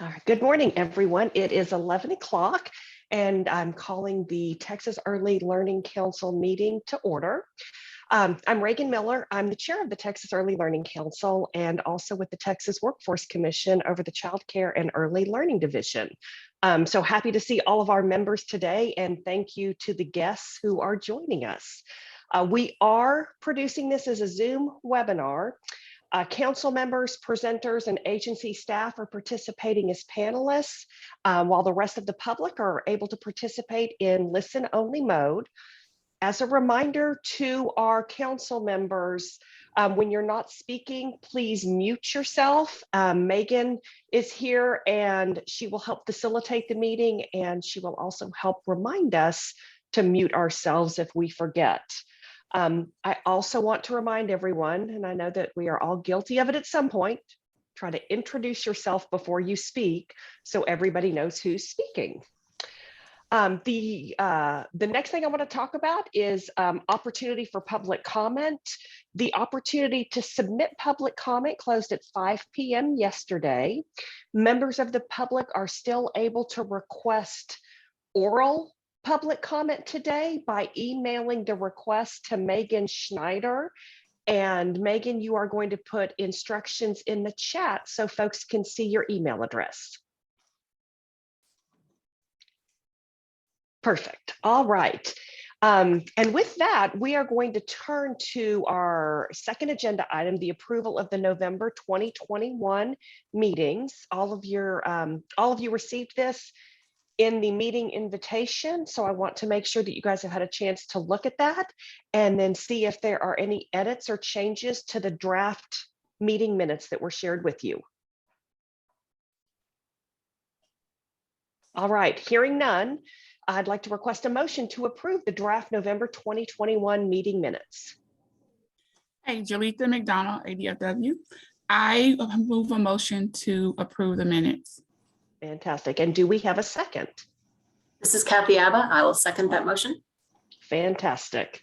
All right. Good morning, everyone. It is 11 o'clock, and I'm calling the Texas Early Learning Council meeting to order. I'm Reagan Miller. I'm the chair of the Texas Early Learning Council and also with the Texas Workforce Commission over the Child Care and Early Learning Division. So happy to see all of our members today, and thank you to the guests who are joining us. We are producing this as a Zoom webinar. Council members, presenters, and agency staff are participating as panelists, while the rest of the public are able to participate in listen-only mode. As a reminder to our council members, when you're not speaking, please mute yourself. Megan is here and she will help facilitate the meeting, and she will also help remind us to mute ourselves if we forget. I also want to remind everyone, and I know that we are all guilty of it at some point, try to introduce yourself before you speak so everybody knows who's speaking. The next thing I want to talk about is opportunity for public comment. The opportunity to submit public comment closed at 5 p.m. yesterday. Members of the public are still able to request oral public comment today by emailing the request to Megan Schneider. And Megan, you are going to put instructions in the chat so folks can see your email address. Perfect. All right. And with that, we are going to turn to our second agenda item, the approval of the November 2021 meetings. All of you received this in the meeting invitation. So I want to make sure that you guys have had a chance to look at that and then see if there are any edits or changes to the draft meeting minutes that were shared with you. All right, hearing none, I'd like to request a motion to approve the draft November 2021 meeting minutes. Hey, Jolita McDonald, ADFW. I move a motion to approve the minutes. Fantastic. And do we have a second? This is Kathy Arba. I will second that motion. Fantastic.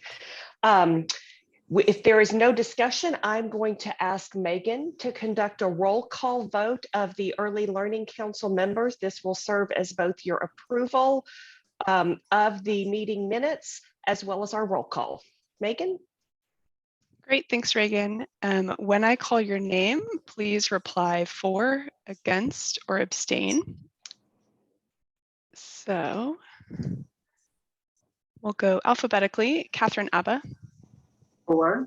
If there is no discussion, I'm going to ask Megan to conduct a roll call vote of the Early Learning Council members. This will serve as both your approval of the meeting minutes as well as our roll call. Megan? Great, thanks, Reagan. When I call your name, please reply for, against, or abstain. So we'll go alphabetically. Catherine Abba. For.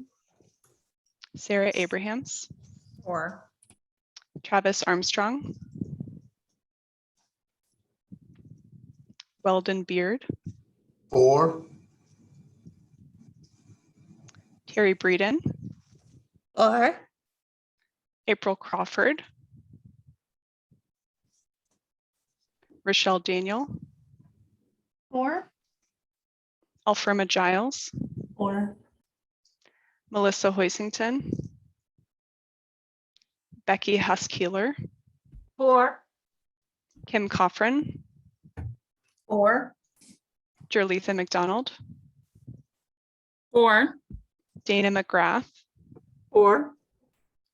Sarah Abrahams. For. Travis Armstrong. Weldon Beard. For. Terry Breeden. For. April Crawford. Rochelle Daniel. For. Alfrema Giles. For. Melissa Hoisington. Becky Huskeeler. For. Kim Coffrin. For. Jerletha McDonald. For. Dana McGrath. For.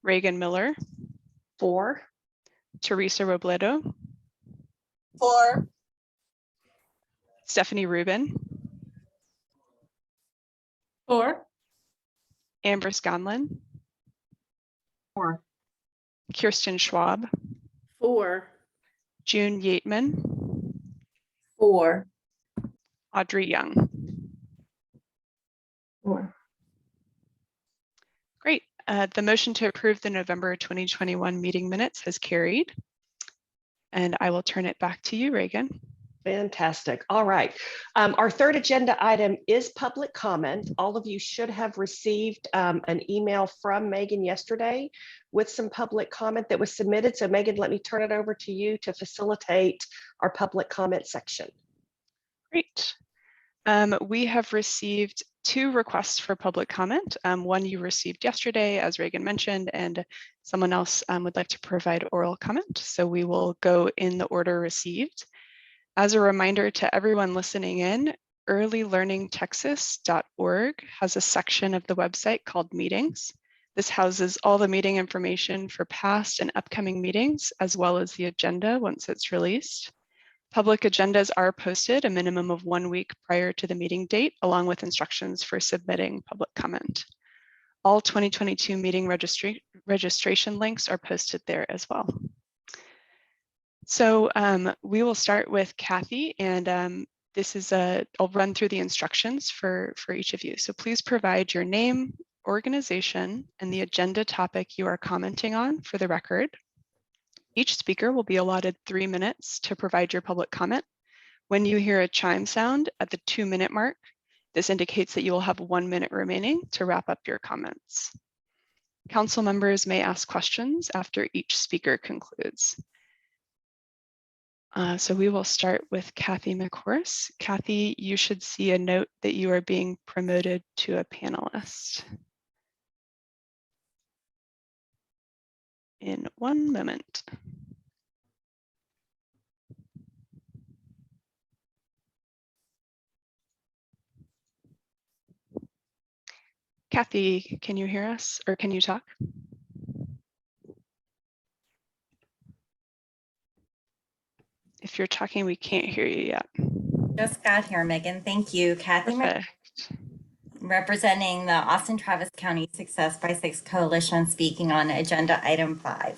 Reagan Miller. For. Teresa Robledo. For. Stephanie Rubin. For. Amber Scanlon. For. Kirsten Schwab. For. June Yateman. For. Audrey Young. For. Great. The motion to approve the November 2021 meeting minutes has carried. And I will turn it back to you, Reagan. Fantastic. All right. Our third agenda item is public comment. All of you should have received an email from Megan yesterday with some public comment that was submitted. So Megan, let me turn it over to you to facilitate our public comment section. Great. We have received 2 requests for public comment. One you received yesterday, as Reagan mentioned, and someone else would like to provide oral comment. So we will go in the order received. As a reminder to everyone listening in, earlylearningtexas.org has a section of the website called Meetings. This houses all the meeting information for past and upcoming meetings, as well as the agenda once it's released. Public agendas are posted a minimum of 1 week prior to the meeting date, along with instructions for submitting public comment. All 2022 meeting registration links are posted there as well. So we will start with Kathy, and this is I'll run through the instructions for each of you. So please provide your name, organization, and the agenda topic you are commenting on for the record. Each speaker will be allotted 3 minutes to provide your public comment. When you hear a chime sound at the 2-minute mark, this indicates that you will have 1 minute remaining to wrap up your comments. Council members may ask questions after each speaker concludes. So we will start with Kathy McHorse. Kathy, you should see a note that you are being promoted to a panelist. In 1 moment. Kathy, can you hear us or can you talk? If you're talking, we can't hear you yet. Just got here, Megan. Thank you. Kathy, representing the Austin Travis County Success by 6 Coalition, speaking on agenda item 5.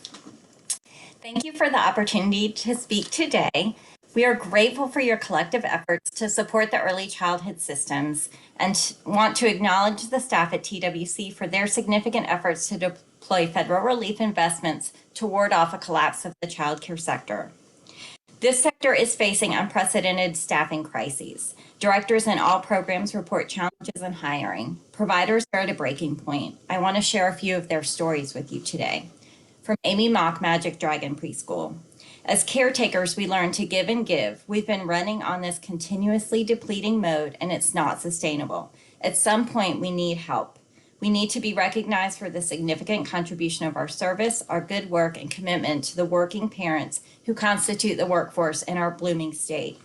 Thank you for the opportunity to speak today. We are grateful for your collective efforts to support the early childhood systems and want to acknowledge the staff at TWC for their significant efforts to deploy federal relief investments to ward off a collapse of the child care sector. This sector is facing unprecedented staffing crises. Directors in all programs report challenges in hiring. Providers are at a breaking point. I want to share a few of their stories with you today. From Amy Mock, Magic Dragon Preschool. As caretakers, we learn to give and give. We've been running on this continuously depleting mode, and it's not sustainable. At some point, we need help. We need to be recognized for the significant contribution of our service, our good work, and commitment to the working parents who constitute the workforce in our blooming state.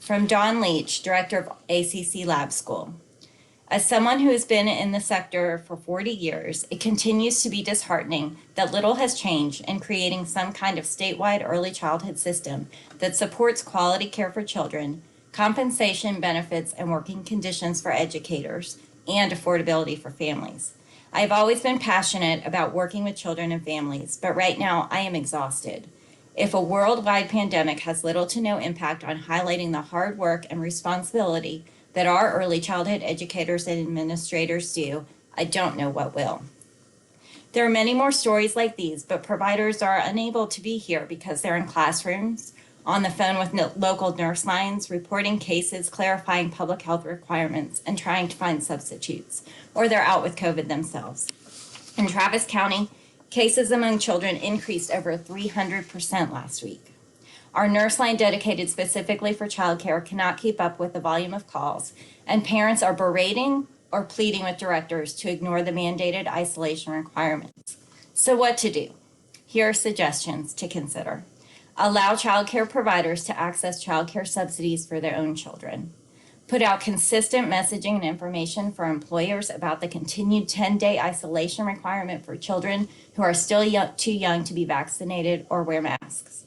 From Dawn Leach, Director of ACC Lab School. As someone who has been in the sector for 40 years, it continues to be disheartening that little has changed in creating some kind of statewide early childhood system that supports quality care for children, compensation, benefits, and working conditions for educators, and affordability for families. I have always been passionate about working with children and families, but right now I am exhausted. If a worldwide pandemic has little to no impact on highlighting the hard work and responsibility that our early childhood educators and administrators do, I don't know what will. There are many more stories like these, but providers are unable to be here because they're in classrooms, on the phone with local nurse lines, reporting cases, clarifying public health requirements, and trying to find substitutes, or they're out with COVID themselves. In Travis County, cases among children increased over 300% last week. Our nurse line dedicated specifically for childcare cannot keep up with the volume of calls, and parents are berating or pleading with directors to ignore the mandated isolation requirements. So what to do? Here are suggestions to consider. Allow childcare providers to access childcare subsidies for their own children. Put out consistent messaging and information for employers about the continued 10-day isolation requirement for children who are still too young to be vaccinated or wear masks.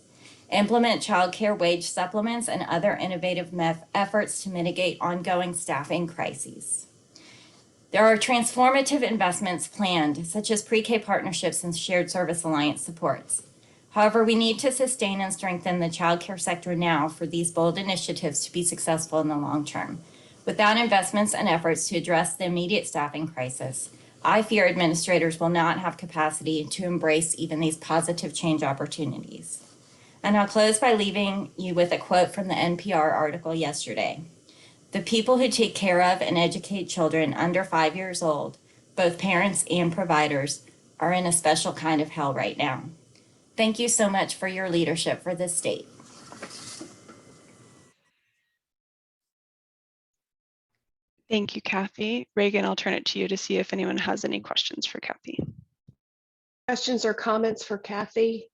Implement child care wage supplements and other innovative efforts to mitigate ongoing staffing crises. There are transformative investments planned, such as pre-K partnerships and shared service alliance supports. However, we need to sustain and strengthen the child care sector now for these bold initiatives to be successful in the long term. Without investments and efforts to address the immediate staffing crisis, I fear administrators will not have capacity to embrace even these positive change opportunities. And I'll close by leaving you with a quote from the NPR article yesterday. The people who take care of and educate children under 5 years old, both parents and providers, are in a special kind of hell right now. Thank you so much for your leadership for this state. Thank you, Kathy. Reagan, I'll turn it to you to see if anyone has any questions for Kathy. Questions or comments for Kathy?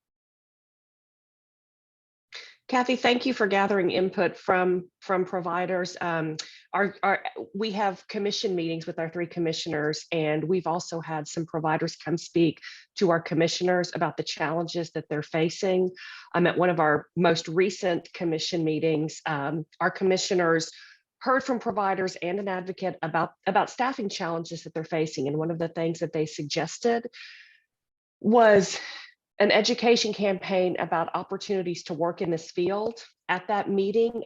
Kathy, thank you for gathering input from providers. We have commission meetings with our 3 commissioners, and we've also had some providers come speak to our commissioners about the challenges that they're facing. At one of our most recent commission meetings, our commissioners heard from providers and an advocate about staffing challenges that they're facing. And one of the things that they suggested was an education campaign about opportunities to work in this field. At that meeting,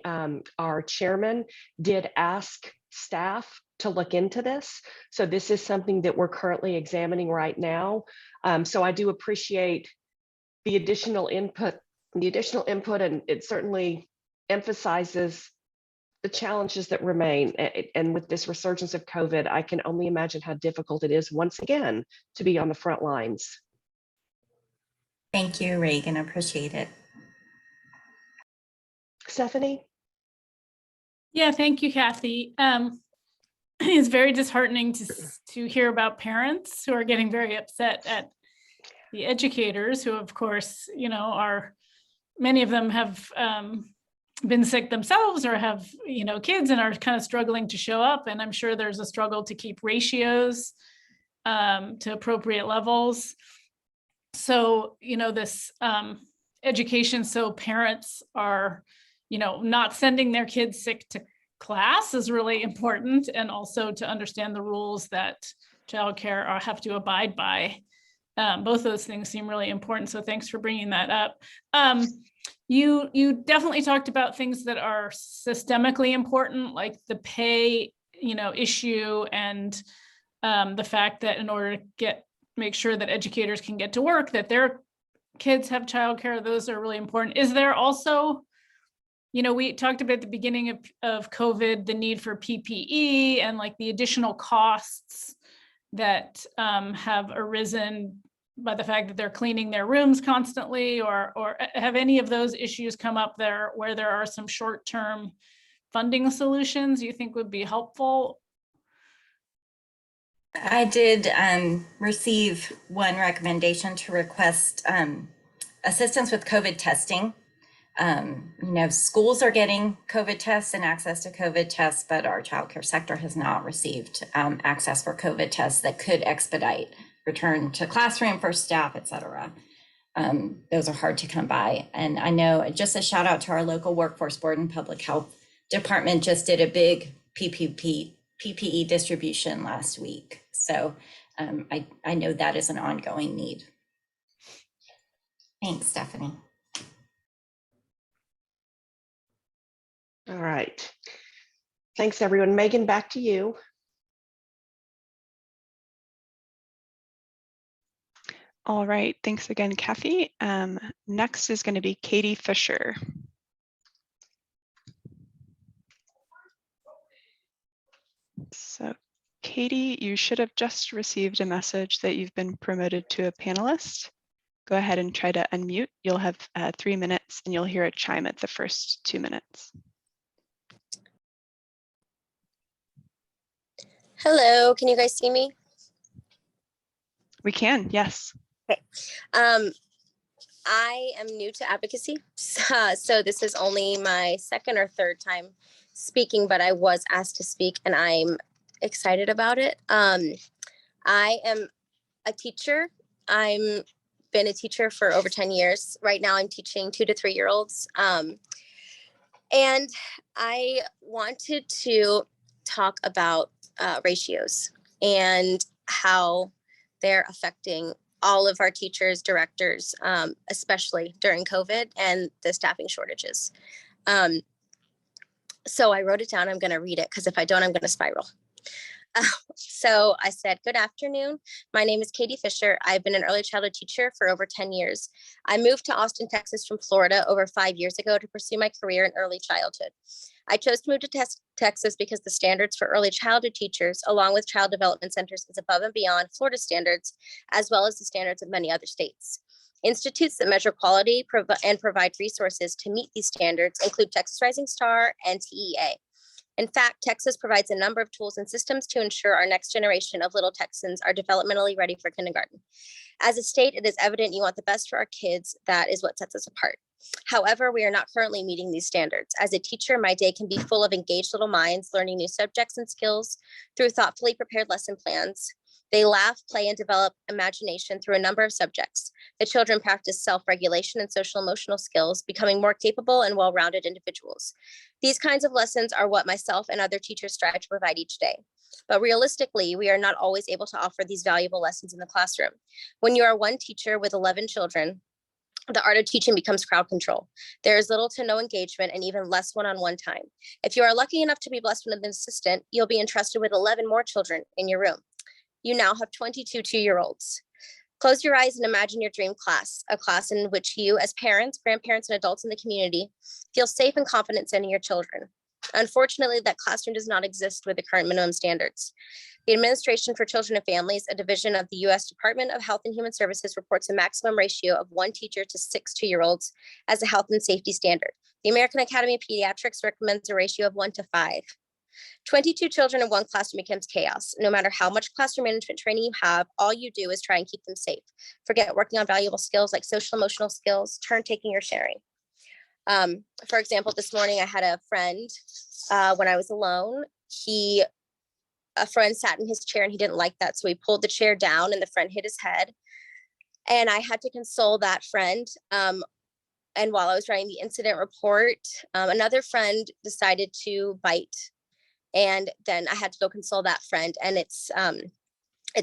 our chairman did ask staff to look into this. So this is something that we're currently examining right now. So I do appreciate the additional input, and it certainly emphasizes the challenges that remain. And with this resurgence of COVID, I can only imagine how difficult it is once again to be on the front lines. Thank you, Reagan. Appreciate it. Stephanie? Yeah, thank you, Kathy. It's very disheartening to hear about parents who are getting very upset at the educators who, of course, many of them have been sick themselves or have, kids and are kind of struggling to show up. And I'm sure there's a struggle to keep ratios to appropriate levels. So, this education, so parents are, not sending their kids sick to class is really important, and also to understand the rules that childcare have to abide by. Both those things seem really important. So thanks for bringing that up. You definitely talked about things that are systemically important, like the pay, issue, and the fact that in order to make sure that educators can get to work, that their kids have childcare, those are really important. Is there also, we talked about at the beginning of COVID, the need for PPE and like the additional costs that have arisen by the fact that they're cleaning their rooms constantly, or have any of those issues come up there where there are some short-term funding solutions you think would be helpful? I did receive one recommendation to request assistance with COVID testing. Schools are getting COVID tests and access to COVID tests, but our childcare sector has not received access for COVID tests that could expedite return to classroom for staff, et cetera. Those are hard to come by. And I know, just a shout out to our local workforce board and public health department just did a big PPE distribution last week. So I know that is an ongoing need. Thanks, Stephanie. All right. Thanks, everyone. Megan, back to you. All right, thanks again, Kathy. Next is going to be Katie Fisher. So Katie, you should have just received a message that you've been promoted to a panelist. Go ahead and try to unmute. You'll have 3 minutes and you'll hear a chime at the first 2 minutes. Hello, can you guys see me? We can, yes. Okay. I am new to advocacy, so this is only my second or third time speaking, but I was asked to speak and I'm excited about it. I am a teacher. I'm been a teacher for over 10 years. Right now I'm teaching 2 to 3 year olds. And I wanted to talk about ratios and how they're affecting all of our teachers, directors, especially during COVID and the staffing shortages. So I wrote it down. I'm going to read it because if I don't, I'm going to spiral. So I said, good afternoon. My name is Katie Fisher. I've been an early childhood teacher for over 10 years. I moved to Austin, Texas from Florida over 5 years ago to pursue my career in early childhood. I chose to move to Texas because the standards for early childhood teachers, along with child development centers, is above and beyond Florida standards, as well as the standards of many other states. Institutes that measure quality and provide resources to meet these standards include Texas Rising Star and TEA. In fact, Texas provides a number of tools and systems to ensure our next generation of little Texans are developmentally ready for kindergarten. As a state, it is evident you want the best for our kids. That is what sets us apart. However, we are not currently meeting these standards. As a teacher, my day can be full of engaged little minds, learning new subjects and skills through thoughtfully prepared lesson plans. They laugh, play, and develop imagination through a number of subjects. The children practice self-regulation and social emotional skills, becoming more capable and well-rounded individuals. These kinds of lessons are what myself and other teachers strive to provide each day. But realistically, we are not always able to offer these valuable lessons in the classroom. When you are one teacher with 11 children, the art of teaching becomes crowd control. There is little to no engagement and even less one-on-one time. If you are lucky enough to be blessed with an assistant, you'll be entrusted with 11 more children in your room. You now have 22 two-year-olds. Close your eyes and imagine your dream class, a class in which you, as parents, grandparents, and adults in the community, feel safe and confident sending your children. Unfortunately, that classroom does not exist with the current minimum standards. The Administration for Children and Families, a division of the U.S. Department of Health and Human Services, reports a maximum ratio of 1 teacher to 6 two-year-olds as a health and safety standard. The American Academy of Pediatrics recommends a ratio of 1 to 5. 22 children in one classroom becomes chaos. No matter how much classroom management training you have, all you do is try and keep them safe. Forget working on valuable skills like social emotional skills, turn taking, or sharing. For example, this morning I had a friend, when I was alone, a friend sat in his chair and he didn't like that. So he pulled the chair down and the friend hit his head. And I had to console that friend. And while I was writing the incident report, another friend decided to bite. And then I had to go console that friend. And it's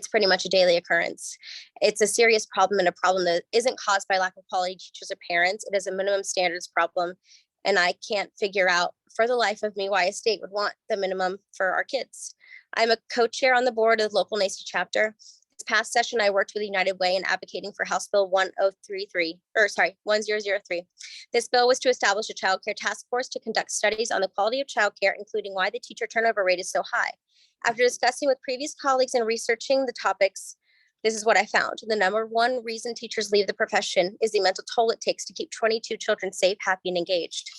pretty much a daily occurrence. It's a serious problem, and a problem that isn't caused by lack of quality teachers or parents. It is a minimum standards problem. And I can't figure out for the life of me why a state would want the minimum for our kids. I'm a co-chair on the board of the local NACE chapter. This past session, I worked with the United Way in advocating for House Bill 1003. This bill was to establish a child care task force to conduct studies on the quality of childcare, including why the teacher turnover rate is so high. After discussing with previous colleagues and researching the topics, this is what I found. The number one reason teachers leave the profession is the mental toll it takes to keep 22 children safe, happy, and engaged.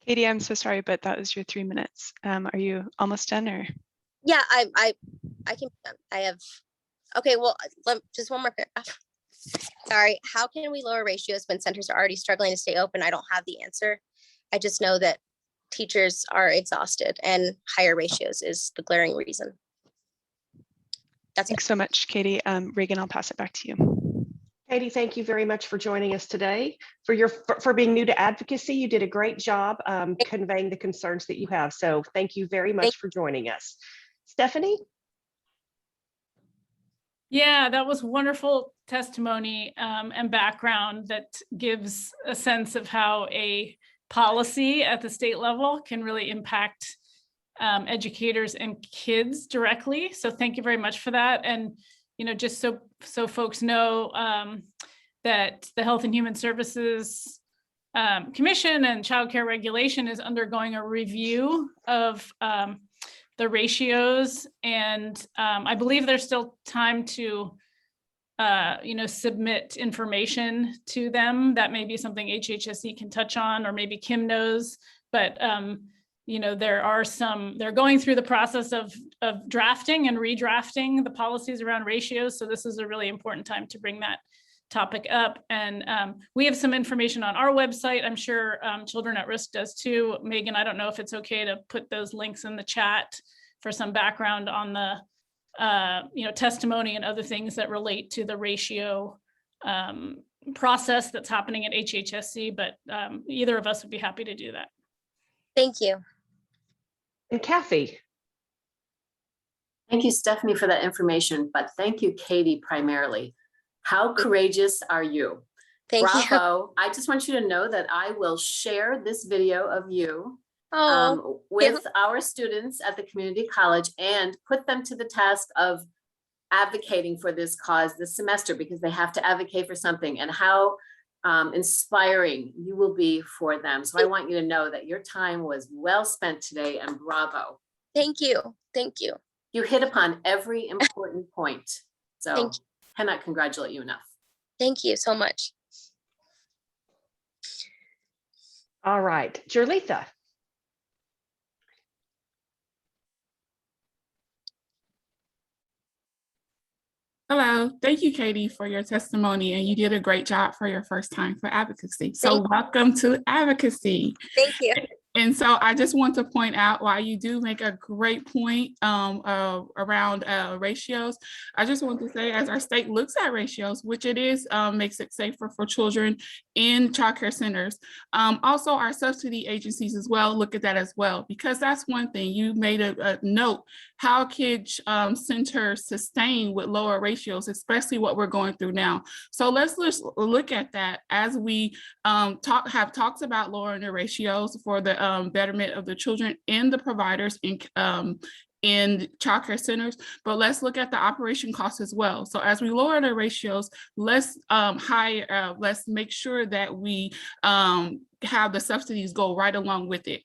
Katie, I'm so sorry, but that was your 3 minutes. Are you almost done, or? Yeah, I can. I have. Okay, well, just one more paragraph. Sorry. How can we lower ratios when centers are already struggling to stay open? I don't have the answer. I just know that teachers are exhausted, and higher ratios is the glaring reason. Thanks so much, Katie. Reagan, I'll pass it back to you. Katie, thank you very much for joining us today. For being new to advocacy, you did a great job conveying the concerns that you have. So thank you very much for joining us. Stephanie? Yeah, that was wonderful testimony and background that gives a sense of how a policy at the state level can really impact educators and kids directly. So thank you very much for that. And, you know, just so folks know that the Health and Human Services Commission and Child Care Regulation is undergoing a review of the ratios, and I believe there's still time to submit information to them. That may be something HHSE can touch on, or maybe Kim knows, but they're going through the process of drafting and redrafting the policies around ratios. So this is a really important time to bring that topic up. And we have some information on our website. I'm sure Children at Risk does too. Megan, I don't know if it's okay to put those links in the chat for some background on the testimony and other things that relate to the ratio process that's happening at HHSC, but either of us would be happy to do that. Thank you. And Kathy? Thank you, Stephanie, for that information, but thank you, Katie, primarily. How courageous are you? Thank you. Bravo. I just want you to know that I will share this video of you with our students at the community college and put them to the task of advocating for this cause this semester, because they have to advocate for something, and how inspiring you will be for them. So I want you to know that your time was well spent today, and bravo. Thank you. Thank you. You hit upon every important point. So cannot congratulate you enough. Thank you so much. All right, Jerlitha. Hello, thank you, Katie, for your testimony, and you did a great job for your first time for advocacy. So welcome to advocacy. Thank you. And so I just want to point out why you do make a great point around ratios. I just want to say, as our state looks at ratios, which it is, makes it safer for children in child care centers. Also, our subsidy agencies as well look at that as well, because that's one thing. You made a note, how kids centers sustain with lower ratios, especially what we're going through now. So let's look at that as we have talked about lowering the ratios for the betterment of the children and the providers in child care centers, but let's look at the operation costs as well. So as we lower the ratios, let's make sure that we have the subsidies go right along with it,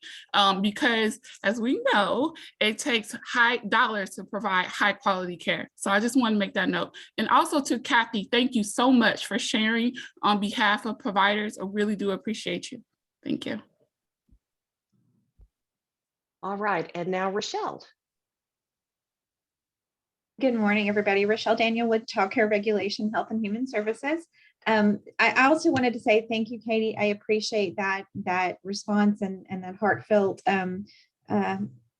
because as we know, it takes high dollars to provide high quality care. So I just want to make that note. And also to Kathy, thank you so much for sharing on behalf of providers. I really do appreciate you. Thank you. All right, and now Rochelle. Good morning, everybody. Rochelle Daniel with Child Care Regulation, Health and Human Services. I also wanted to say thank you, Katie. I appreciate that response and that heartfelt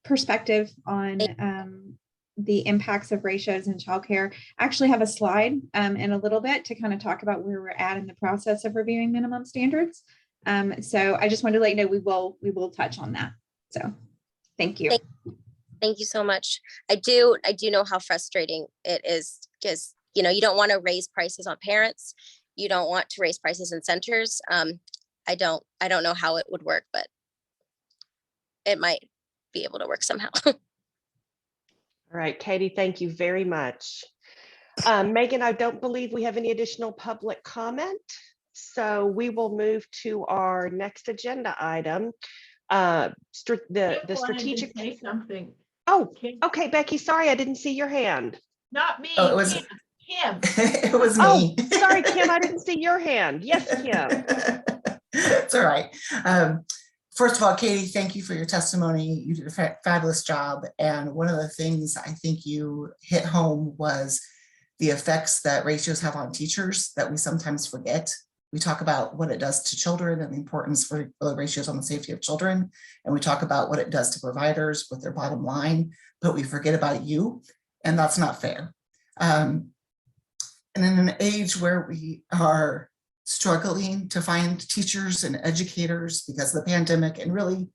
perspective on the impacts of ratios in childcare. I actually have a slide in a little bit to kind of talk about where we're at in the process of reviewing minimum standards. So I just wanted to let you know we will touch on that. So thank you. Thank you so much. I do know how frustrating it is, because you don't want to raise prices on parents. You don't want to raise prices in centers. I don't know how it would work, but it might be able to work somehow. All right, Katie, thank you very much. Megan, I don't believe we have any additional public comment, so we will move to our next agenda item. The strategic. Say something. Oh, okay, Becky, sorry, I didn't see your hand. Not me. Oh, it was Kim. It was me. Oh, sorry, Kim, I didn't see your hand. Yes, Kim. It's all right. First of all, Katie, thank you for your testimony. You did a fabulous job. And one of the things I think you hit home was the effects that ratios have on teachers that we sometimes forget. We talk about what it does to children and the importance for the ratios on the safety of children. And we talk about what it does to providers with their bottom line, but we forget about you, and that's not fair. And in an age where we are struggling to find teachers and educators because of the pandemic, and really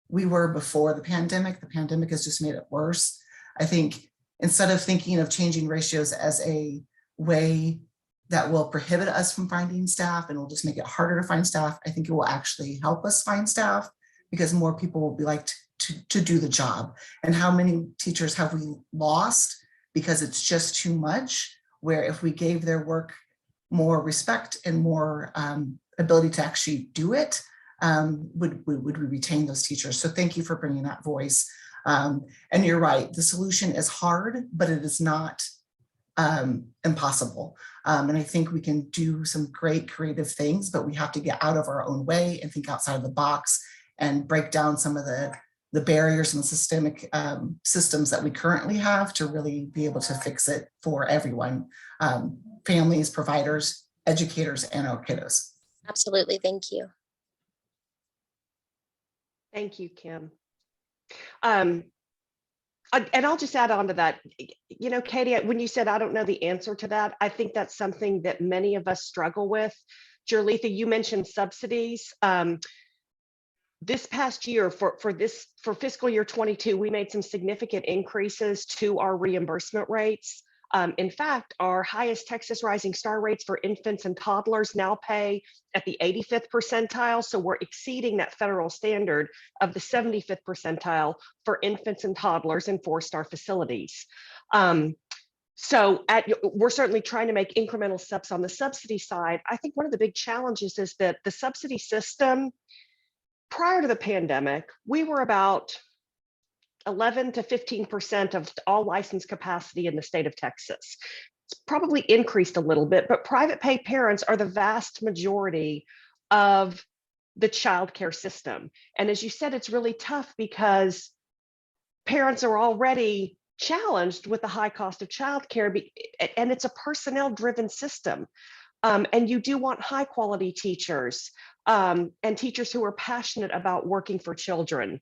we were before the pandemic has just made it worse. I think instead of thinking of changing ratios as a way that will prohibit us from finding staff and will just make it harder to find staff, I think it will actually help us find staff, because more people will be like to do the job. And how many teachers have we lost because it's just too much, where if we gave their work more respect and more ability to actually do it, would we retain those teachers? So thank you for bringing that voice. And you're right, the solution is hard, but it is not impossible. And I think we can do some great creative things, but we have to get out of our own way and think outside of the box and break down some of the barriers and systemic systems that we currently have to really be able to fix it for everyone, families, providers, educators, and our kiddos. Absolutely. Thank you. Thank you, Kim. And I'll just add on to that, Katie, when you said, I don't know the answer to that, I think that's something that many of us struggle with. Jerletha, you mentioned subsidies. This past year for fiscal year 22, we made some significant increases to our reimbursement rates. In fact, our highest Texas Rising Star rates for infants and toddlers now pay at the 85th percentile. So we're exceeding that federal standard of the 75th percentile for infants and toddlers in 4-star facilities. So we're certainly trying to make incremental steps on the subsidy side. I think one of the big challenges is that the subsidy system, prior to the pandemic, we were about 11 to 15% of all licensed capacity in the state of Texas. It's probably increased a little bit, but private pay parents are the vast majority of the child care system. And as you said, it's really tough because parents are already challenged with the high cost of childcare, and it's a personnel driven system. And you do want high quality teachers and teachers who are passionate about working for children.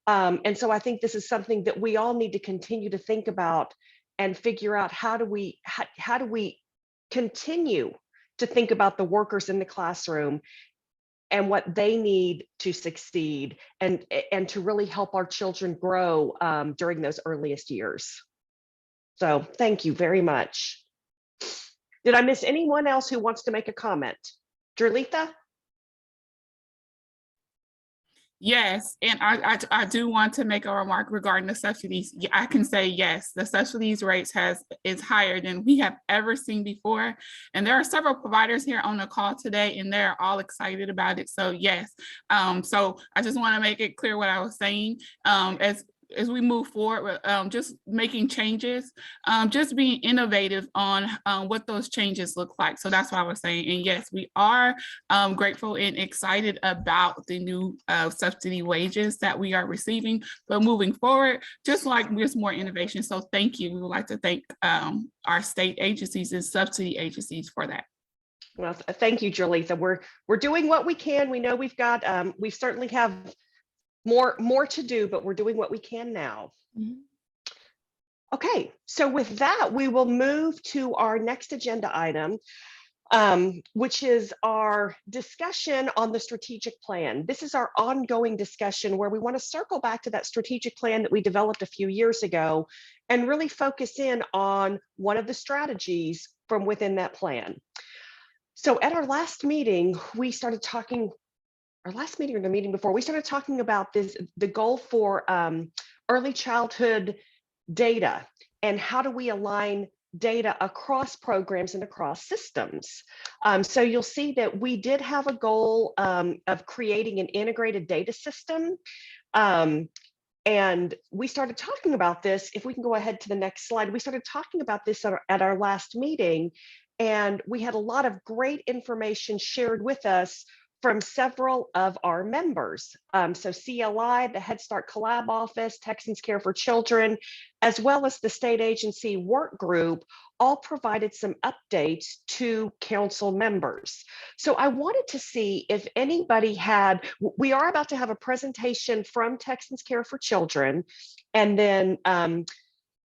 And so I think this is something that we all need to continue to think about and figure out how do we continue to think about the workers in the classroom and what they need to succeed and to really help our children grow during those earliest years. So thank you very much. Did I miss anyone else who wants to make a comment? Dralitha? Yes, and I do want to make a remark regarding the subsidies. I can say yes, the subsidies rates is higher than we have ever seen before. And there are several providers here on the call today, and they're all excited about it. So yes, so I just want to make it clear what I was saying. As we move forward with just making changes, just being innovative on what those changes look like. So that's what I was saying. And yes, we are grateful and excited about the new subsidy wages that we are receiving, but moving forward, just more innovation. So thank you. We would like to thank our state agencies and subsidy agencies for that. Well, thank you, Dralitha. We're doing what we can. We know we've got, we certainly have more to do, but we're doing what we can now. Mm-hmm. Okay, so with that, we will move to our next agenda item, which is our discussion on the strategic plan. This is our ongoing discussion where we want to circle back to that strategic plan that we developed a few years ago and really focus in on one of the strategies from within that plan. So at our last meeting, we started talking our last meeting or the meeting before, we started talking about the goal for early childhood data and how do we align data across programs and across systems. So you'll see that we did have a goal of creating an integrated data system. And we started talking about this. If we can go ahead to the next slide, we started talking about this at our last meeting, and we had a lot of great information shared with us from several of our members. So CLI, the Head Start Collab Office, Texans Care for Children, as well as the state agency work group, all provided some updates to council members. So I wanted to see if anybody we are about to have a presentation from Texans Care for Children, and then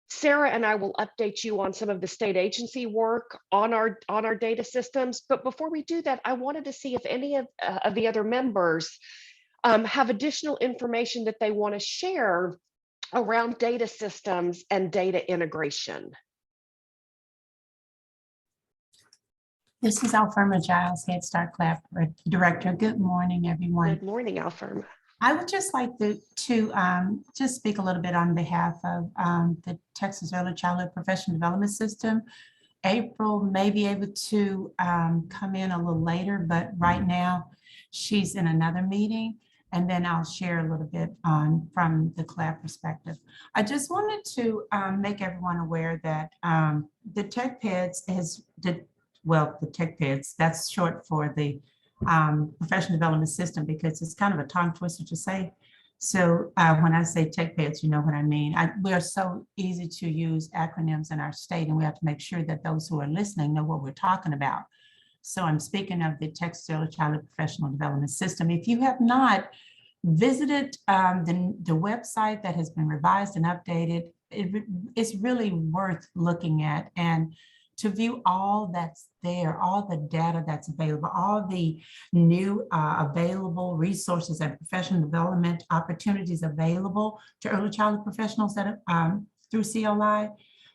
Sarah and I will update you on some of the state agency work on our data systems. But before we do that, I wanted to see if any of the other members have additional information that they want to share around data systems and data integration. This is Alfirma Giles, Head Start Collab Director. Good morning, everyone. Good morning, Alfirma. I would just like to just speak a little bit on behalf of the Texas Early Childhood Professional Development System. April may be able to come in a little later, but right now she's in another meeting, and then I'll share a little bit from the collab perspective. I just wanted to make everyone aware that the TechPeds the TechPeds, that's short for the professional development system, because it's kind of a tongue twister to say. So when I say TechPeds, you know what I mean. We are so easy to use acronyms in our state, and we have to make sure that those who are listening know what we're talking about. So I'm speaking of the Texas Early Childhood Professional Development System. If you have not visited the website that has been revised and updated, it's really worth looking at, and to view all that's there, all the data that's available, all the new available resources and professional development opportunities available to early childhood professionals that through CLI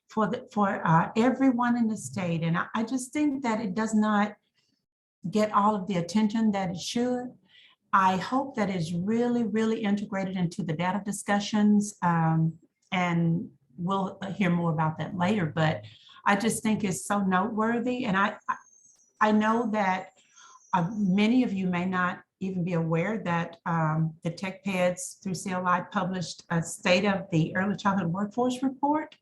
for everyone in the state. And I just think that it does not get all of the attention that it should. I hope that it's really, really integrated into the data discussions, and we'll hear more about that later, but I just think it's so noteworthy. And I know that many of you may not even be aware that the TechPeds through CLI published a State of the Early Childhood Workforce Report.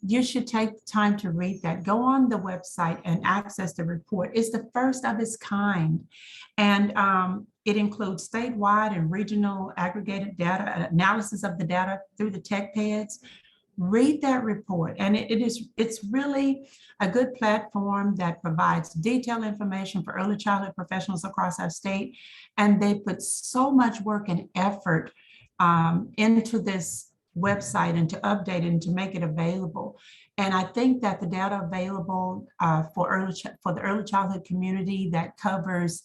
You should take time to read that. Go on the website and access the report. It's the first of its kind. And it includes statewide and regional aggregated data, analysis of the data through the TechPeds, read that report. And it's really a good platform that provides detailed information for early childhood professionals across our state. And they put so much work and effort into this website and to update it and to make it available. And I think that the data available for the early childhood community that covers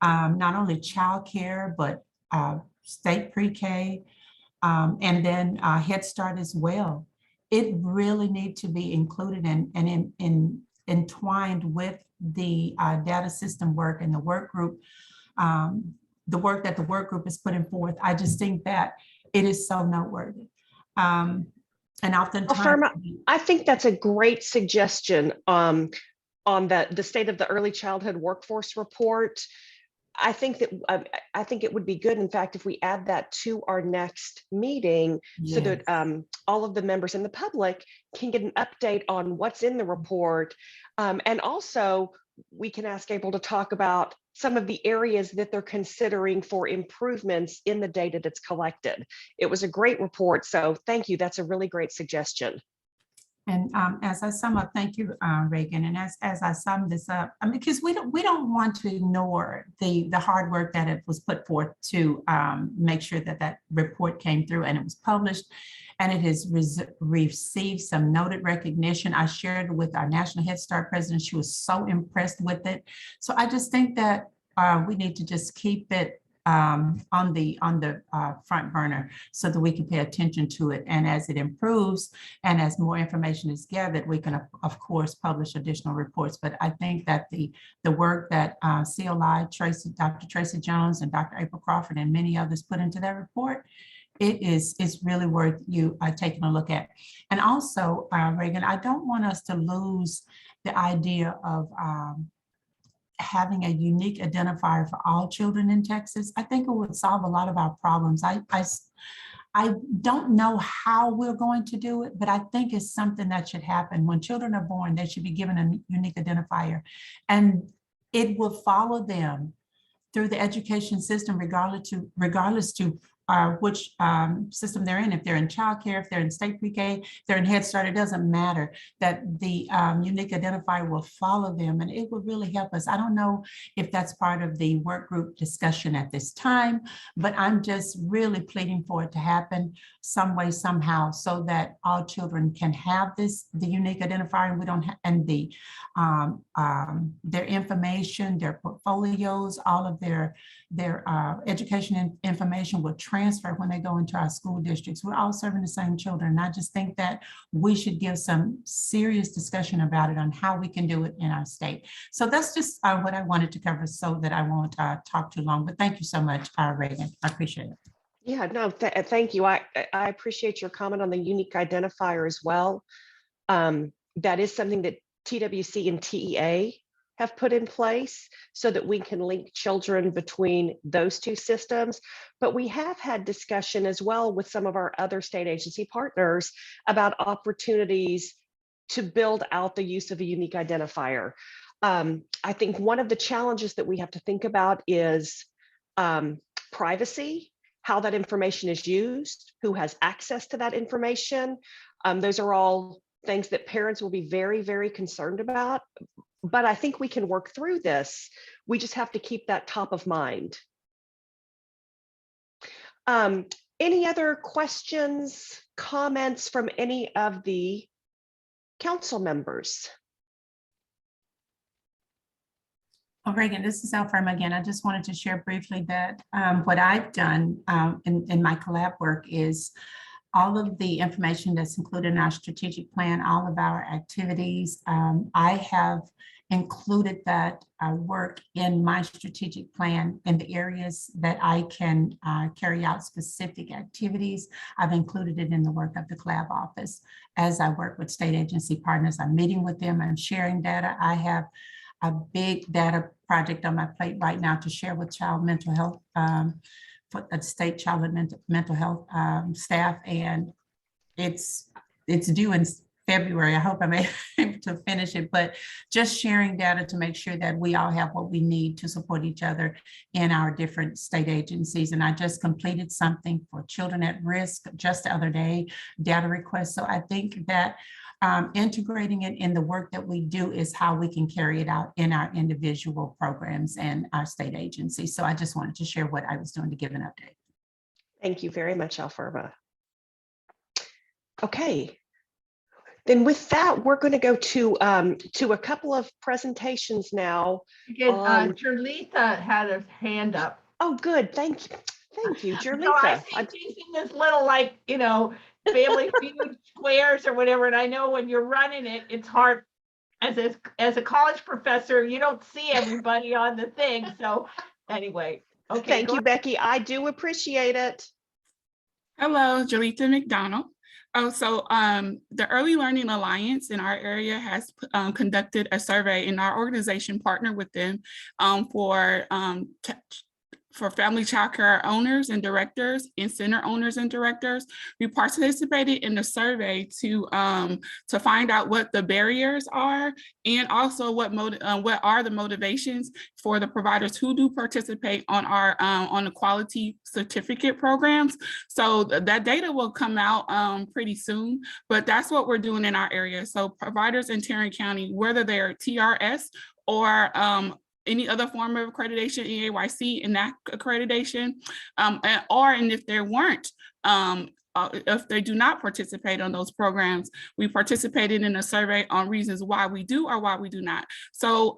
not only childcare, but state pre-K, and then Head Start as well. It really needs to be included and entwined with the data system work and the work group, the work that the work group is putting forth. I just think that it is so noteworthy. And oftentimes, Firma, I think that's a great suggestion on the state of the early childhood workforce report. I think it would be good, in fact, if we add that to our next meeting, so that all of the members and the public can get an update on what's in the report. And also, we can ask April to talk about some of the areas that they're considering for improvements in the data that's collected. It was a great report, so thank you. That's a really great suggestion. And as I sum up, thank you, Reagan. And as I sum this up, because we don't want to ignore the hard work that it was put forth to make sure that that report came through and it was published, and it has received some noted recognition. I shared it with our National Head Start president. She was so impressed with it. So I just think that we need to just keep it on the front burner so that we can pay attention to it. And as it improves and as more information is gathered, we can, of course, publish additional reports. But I think that the work that CLI, Dr. Tracy Jones and Dr. April Crawford and many others put into that report, it's really worth you taking a look at. And also, Reagan, I don't want us to lose the idea of having a unique identifier for all children in Texas. I think it would solve a lot of our problems. I don't know how we're going to do it, but I think it's something that should happen. When children are born, they should be given a unique identifier, and it will follow them through the education system, regardless to which system they're in. If they're in childcare, if they're in state pre-K, if they're in Head Start, it doesn't matter. That the unique identifier will follow them, and it will really help us. I don't know if that's part of the work group discussion at this time, but I'm just really pleading for it to happen some way, somehow, so that all children can have the unique identifier, and we don't and their information, their portfolios, all of their education information will transfer when they go into our school districts. We're all serving the same children. And I just think that we should give some serious discussion about it on how we can do it in our state. So that's just what I wanted to cover, so that I won't talk too long. But thank you so much, Reagan. I appreciate it. Yeah, no, thank you. I appreciate your comment on the unique identifier as well. That is something that TWC and TEA have put in place so that we can link children between those two systems. But we have had discussion as well with some of our other state agency partners about opportunities to build out the use of a unique identifier. I think one of the challenges that we have to think about is privacy, how that information is used, who has access to that information. Those are all things that parents will be very, very concerned about. But I think we can work through this. We just have to keep that top of mind. Any other questions, comments from any of the council members? Oh, Reagan, this is Alfirma again. I just wanted to share briefly that what I've done in my collab work is all of the information that's included in our strategic plan, all of our activities. I have included that work in my strategic plan in the areas that I can carry out specific activities. I've included it in the work of the collab office. As I work with state agency partners, I'm meeting with them, I'm sharing data. I have a big data project on my plate right now to share with child mental health, for the state child mental health staff, and it's due in February. I hope I'm able to finish it, but just sharing data to make sure that we all have what we need to support each other in our different state agencies. And I just completed something for children at risk just the other day, data request. So I think that integrating it in the work that we do is how we can carry it out in our individual programs and our state agencies. So I just wanted to share what I was doing to give an update. Thank you very much, Alferma. Okay, then with that, we're going to go to a couple of presentations now. Jerlitha had her hand up. Oh, good. Thank you. Thank you, Jerlitha. So I see she's in this little, like, you know, family feud squares or whatever. And I know when you're running it, it's hard. As a college professor, you don't see everybody on the thing. So anyway, okay. Thank you, Becky. I do appreciate it. Hello, Jolita McDonald. Oh, so the Early Learning Alliance in our area has conducted a survey, and our organization partnered with them for family child care owners and directors and center owners and directors. We participated in the survey to find out what the barriers are, and also what are the motivations for the providers who do participate on our on the quality certificate programs. So that data will come out pretty soon, but that's what we're doing in our area. So providers in Tarrant County, whether they're TRS or any other form of accreditation, EAYC, and that accreditation, and if they weren't, if they do not participate on those programs, we participated in a survey on reasons why we do or why we do not. So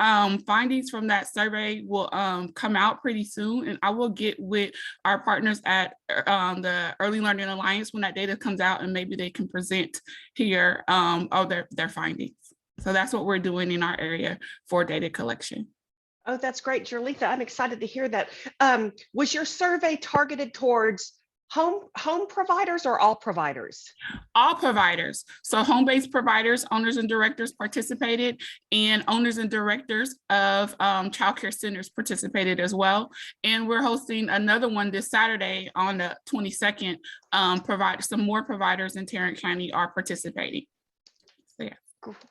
findings from that survey will come out pretty soon, and I will get with our partners at the Early Learning Alliance when that data comes out, and maybe they can present here their findings. So that's what we're doing in our area for data collection. Oh, that's great, Jerlitha. I'm excited to hear that. Was your survey targeted towards home providers or all providers? All providers. So home-based providers, owners and directors participated, and owners and directors of childcare centers participated as well. And we're hosting another one this Saturday on the 22nd. Some more providers in Tarrant County are participating. So, yeah.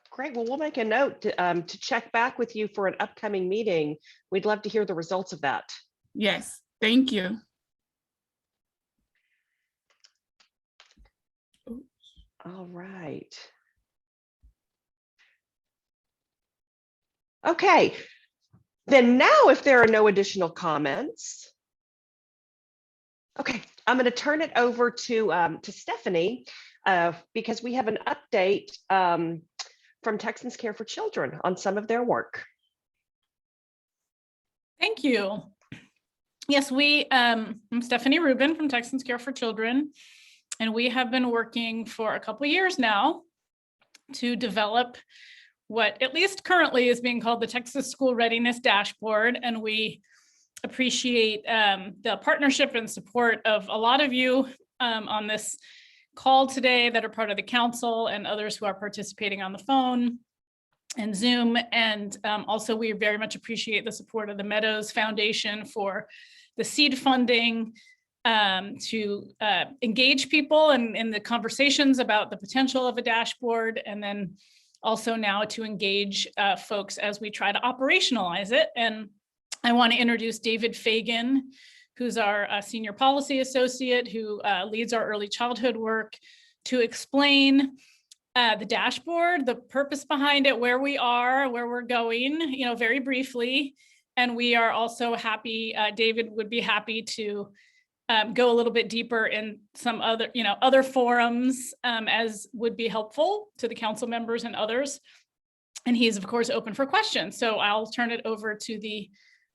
Great. Well, we'll make a note to check back with you for an upcoming meeting. We'd love to hear the results of that. Yes, thank you. All right. Okay. Then now, if there are no additional comments, okay, I'm going to turn it over to Stephanie because we have an update from Texans Care for Children on some of their work. Thank you. Yes, I'm Stephanie Rubin from Texans Care for Children, and we have been working for a couple of years now to develop what at least currently is being called the Texas School Readiness Dashboard, and we appreciate the partnership and support of a lot of you on this call today that are part of the council, and others who are participating on the phone and Zoom. And also we very much appreciate the support of the Meadows Foundation for the seed funding to engage people in the conversations about the potential of a dashboard, and then also now to engage folks as we try to operationalize it. And I want to introduce David Fagan, who's our senior policy associate who leads our early childhood work, to explain the dashboard, the purpose behind it, where we are, where we're going, very briefly. And we are also happy, David would be happy to go a little bit deeper in some other forums as would be helpful to the council members and others. And he is, of course, open for questions. So I'll turn it over to the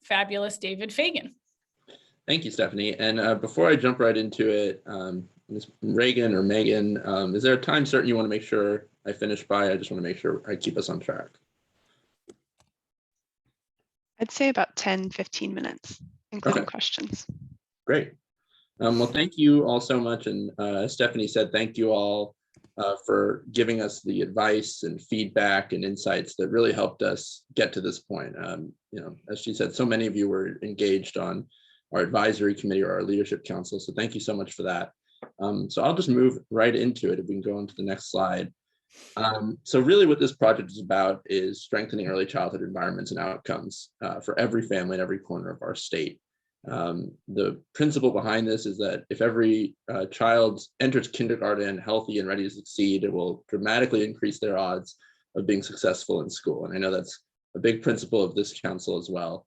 fabulous David Fagan. Thank you, Stephanie. And before I jump right into it, Ms. Reagan or Megan, is there a time certain you want to make sure I finish by? I just want to make sure I keep us on track. I'd say about 10, 15 minutes, including questions. Great. Well, thank you all so much. And as Stephanie said, thank you all for giving us the advice and feedback and insights that really helped us get to this point. As she said, so many of you were engaged on our advisory committee or our leadership council. So thank you so much for that. So I'll just move right into it. If we can go on to the next slide. So really what this project is about is strengthening early childhood environments and outcomes for every family in every corner of our state. The principle behind this is that if every child enters kindergarten healthy and ready to succeed, it will dramatically increase their odds of being successful in school. And I know that's a big principle of this council as well.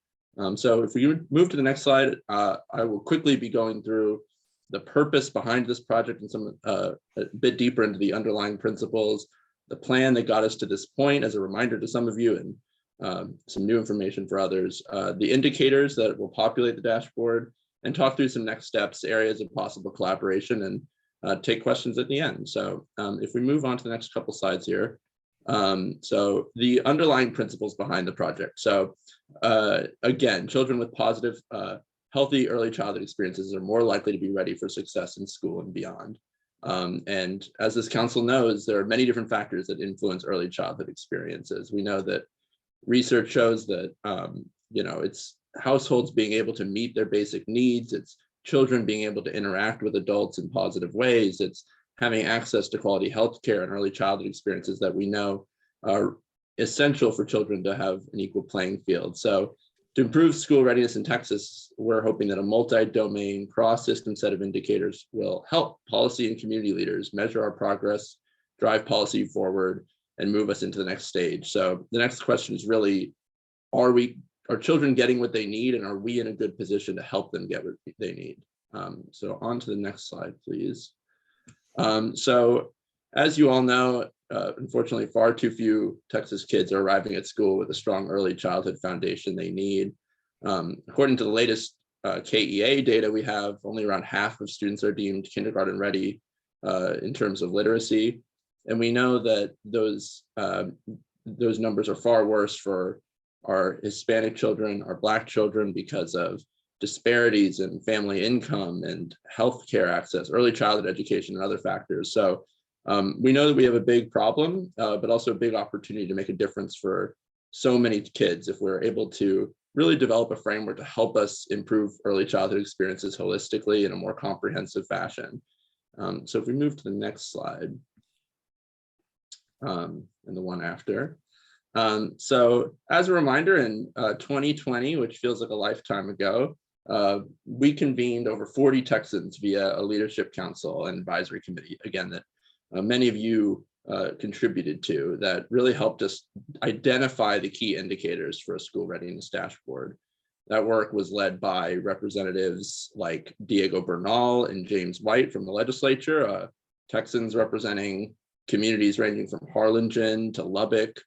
So if we move to the next slide, I will quickly be going through the purpose behind this project and some a bit deeper into the underlying principles, the plan that got us to this point as a reminder to some of you, and some new information for others, the indicators that will populate the dashboard, and talk through some next steps, areas of possible collaboration, and take questions at the end. So if we move on to the next couple slides here. So the underlying principles behind the project. So again, children with positive, healthy early childhood experiences are more likely to be ready for success in school and beyond. And as this council knows, there are many different factors that influence early childhood experiences. We know that research shows that it's households being able to meet their basic needs, it's children being able to interact with adults in positive ways, it's having access to quality health care and early childhood experiences that we know are essential for children to have an equal playing field. So to improve school readiness in Texas, we're hoping that a multi-domain, cross-system set of indicators will help policy and community leaders measure our progress, drive policy forward, and move us into the next stage. So the next question is really, are children getting what they need, and are we in a good position to help them get what they need? So on to the next slide, please. So as you all know, unfortunately, far too few Texas kids are arriving at school with a strong early childhood foundation they need. According to the latest KEA data we have, only around half of students are deemed kindergarten ready in terms of literacy. And we know that those numbers are far worse for our Hispanic children, our Black children, because of disparities in family income and healthcare access, early childhood education, and other factors. So we know that we have a big problem, but also a big opportunity to make a difference for so many kids if we're able to really develop a framework to help us improve early childhood experiences holistically in a more comprehensive fashion. So if we move to the next slide, and the one after. So as a reminder, in 2020, which feels like a lifetime ago, we convened over 40 Texans via a leadership council and advisory committee, again, that many of you contributed to, that really helped us identify the key indicators for a school readiness dashboard. That work was led by representatives like Diego Bernal and James White from the legislature, Texans representing communities ranging from Harlingen to Lubbock,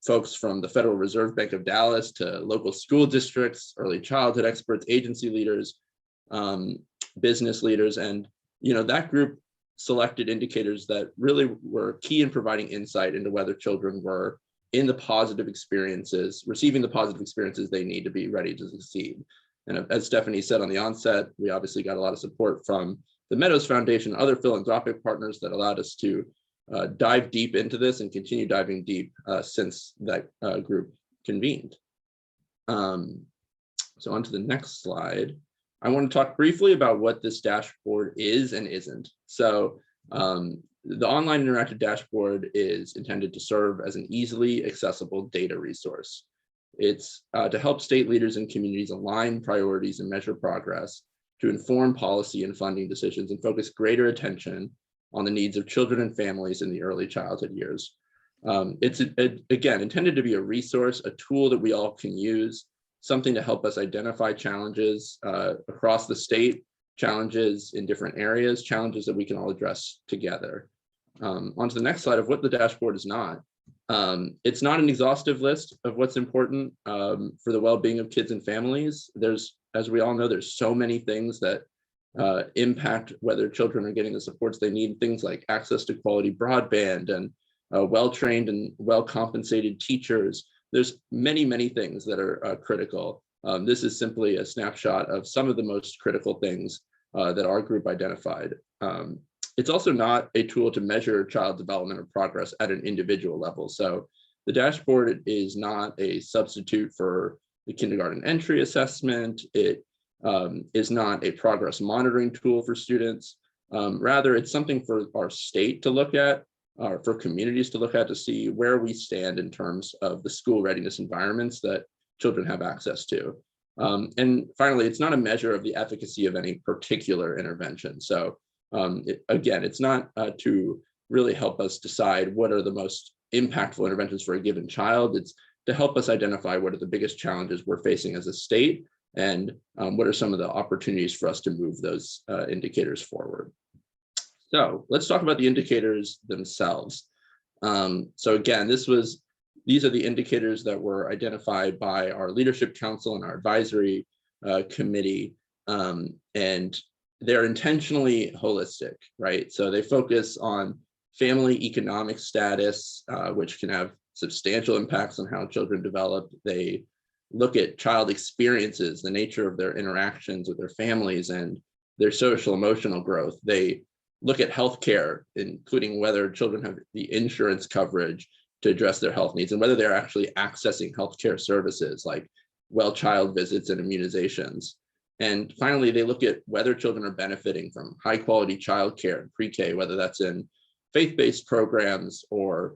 folks from the Federal Reserve Bank of Dallas to local school districts, early childhood experts, agency leaders, business leaders. And that group selected indicators that really were key in providing insight into whether children were in the positive experiences, receiving the positive experiences they need to be ready to succeed. And as Stephanie said on the onset, we obviously got a lot of support from the Meadows Foundation, other philanthropic partners that allowed us to dive deep into this and continue diving deep since that group convened. So on to the next slide. I want to talk briefly about what this dashboard is and isn't. So the online interactive dashboard is intended to serve as an easily accessible data resource. It's to help state leaders and communities align priorities and measure progress, to inform policy and funding decisions, and focus greater attention on the needs of children and families in the early childhood years. It's again intended to be a resource, a tool that we all can use, something to help us identify challenges across the state, challenges in different areas, challenges that we can all address together. On to the next slide of what the dashboard is not. It's not an exhaustive list of what's important for the well-being of kids and families. There's, as we all know, there's so many things that impact whether children are getting the supports they need, things like access to quality broadband and well-trained and well-compensated teachers. There's many, many things that are critical. This is simply a snapshot of some of the most critical things that our group identified. It's also not a tool to measure child development or progress at an individual level. So the dashboard is not a substitute for the kindergarten entry assessment. It is not a progress monitoring tool for students. Rather, it's something for our state to look at for communities to look at to see where we stand in terms of the school readiness environments that children have access to. And finally, it's not a measure of the efficacy of any particular intervention. So again, it's not to really help us decide what are the most impactful interventions for a given child. It's to help us identify what are the biggest challenges we're facing as a state, and what are some of the opportunities for us to move those indicators forward. So let's talk about the indicators themselves. So again, these are the indicators that were identified by our leadership council and our advisory committee, and they're intentionally holistic, right? So they focus on family economic status, which can have substantial impacts on how children develop. They look at child experiences, the nature of their interactions with their families and their social emotional growth. They look at healthcare, including whether children have the insurance coverage to address their health needs and whether they're actually accessing healthcare services like well child visits and immunizations. And finally, they look at whether children are benefiting from high quality childcare and pre-K, whether that's in faith-based programs or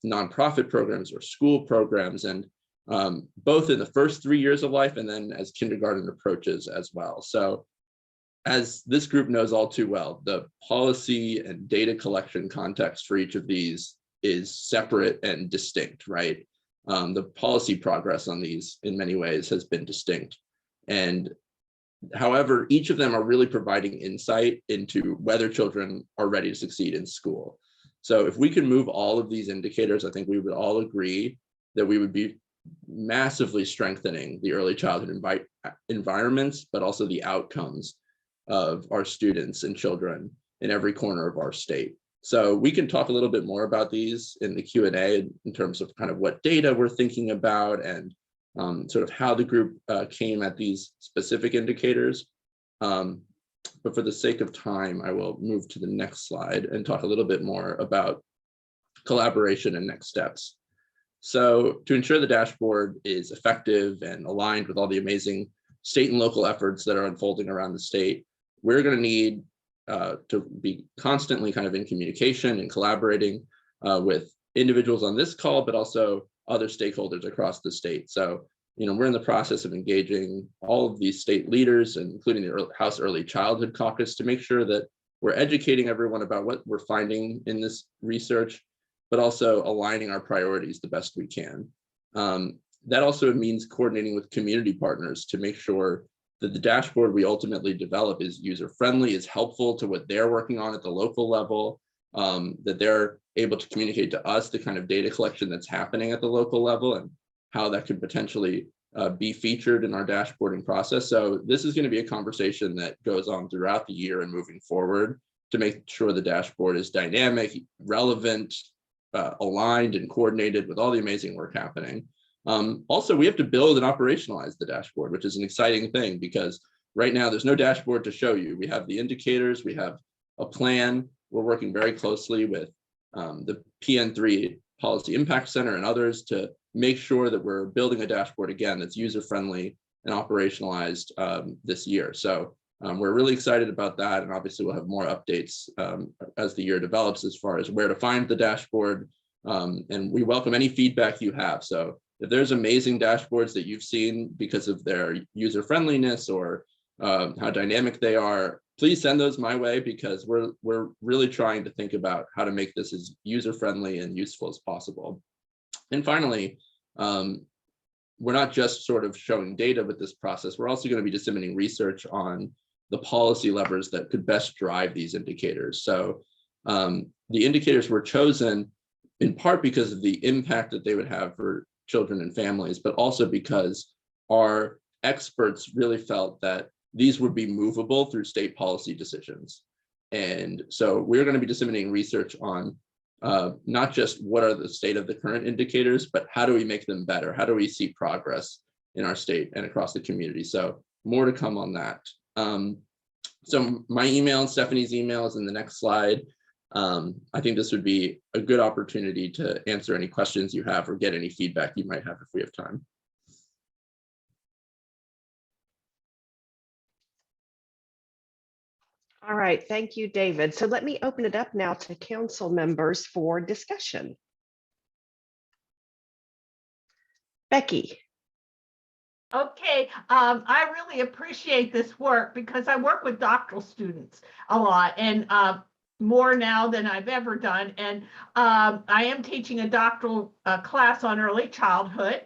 nonprofit programs or school programs, and both in the first 3 years of life and then as kindergarten approaches as well. So as this group knows all too well, the policy and data collection context for each of these is separate and distinct, right? The policy progress on these in many ways has been distinct. And however, each of them are really providing insight into whether children are ready to succeed in school. So if we can move all of these indicators, I think we would all agree that we would be massively strengthening the early childhood environments, but also the outcomes of our students and children in every corner of our state. So we can talk a little bit more about these in the Q&A in terms of kind of what data we're thinking about and sort of how the group came at these specific indicators. But for the sake of time, I will move to the next slide and talk a little bit more about collaboration and next steps. So to ensure the dashboard is effective and aligned with all the amazing state and local efforts that are unfolding around the state, we're going to need to be constantly kind of in communication and collaborating with individuals on this call, but also other stakeholders across the state. So, we're in the process of engaging all of these state leaders, including the House Early Childhood Caucus, to make sure that we're educating everyone about what we're finding in this research, but also aligning our priorities the best we can. That also means coordinating with community partners to make sure that the dashboard we ultimately develop is user-friendly, is helpful to what they're working on at the local level, that they're able to communicate to us the kind of data collection that's happening at the local level and how that could potentially be featured in our dashboarding process. So this is going to be a conversation that goes on throughout the year and moving forward to make sure the dashboard is dynamic, relevant, aligned, and coordinated with all the amazing work happening. Also, we have to build and operationalize the dashboard, which is an exciting thing because right now there's no dashboard to show you. We have the indicators, we have a plan. We're working very closely with the PN3 Policy Impact Center and others to make sure that we're building a dashboard again that's user-friendly and operationalized this year. So we're really excited about that, and obviously we'll have more updates as the year develops as far as where to find the dashboard, and we welcome any feedback you have. So if there's amazing dashboards that you've seen because of their user-friendliness or how dynamic they are, please send those my way because we're really trying to think about how to make this as user-friendly and useful as possible. And finally, we're not just sort of showing data with this process, we're also going to be disseminating research on the policy levers that could best drive these indicators. So the indicators were chosen in part because of the impact that they would have for children and families, but also because our experts really felt that these would be movable through state policy decisions. And so we're going to be disseminating research on not just what are the state of the current indicators, but how do we make them better? How do we see progress in our state and across the community? So more to come on that. So my email and Stephanie's email is in the next slide. I think this would be a good opportunity to answer any questions you have or get any feedback you might have if we have time. All right, thank you, David. So let me open it up now to council members for discussion. Becky. Okay, I really appreciate this work because I work with doctoral students a lot and more now than I've ever done. And I am teaching a doctoral class on early childhood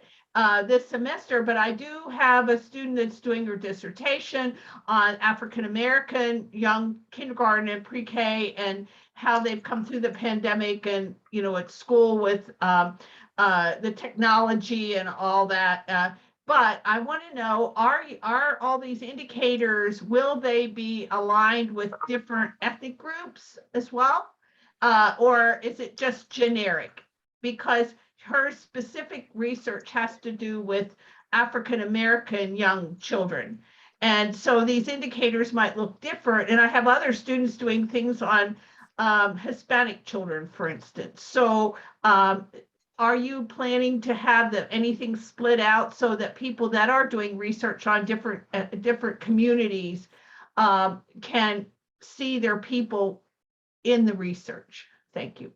this semester, but I do have a student that's doing her dissertation on African-American young kindergarten and pre-K and how they've come through the pandemic and, you know, at school with the technology and all that. But I want to know, are all these indicators, will they be aligned with different ethnic groups as well? Or is it just generic? Because her specific research has to do with African-American young children. And so these indicators might look different. And I have other students doing things on Hispanic children, for instance. So are you planning to have anything split out so that people that are doing research on different communities can see their people in the research? Thank you.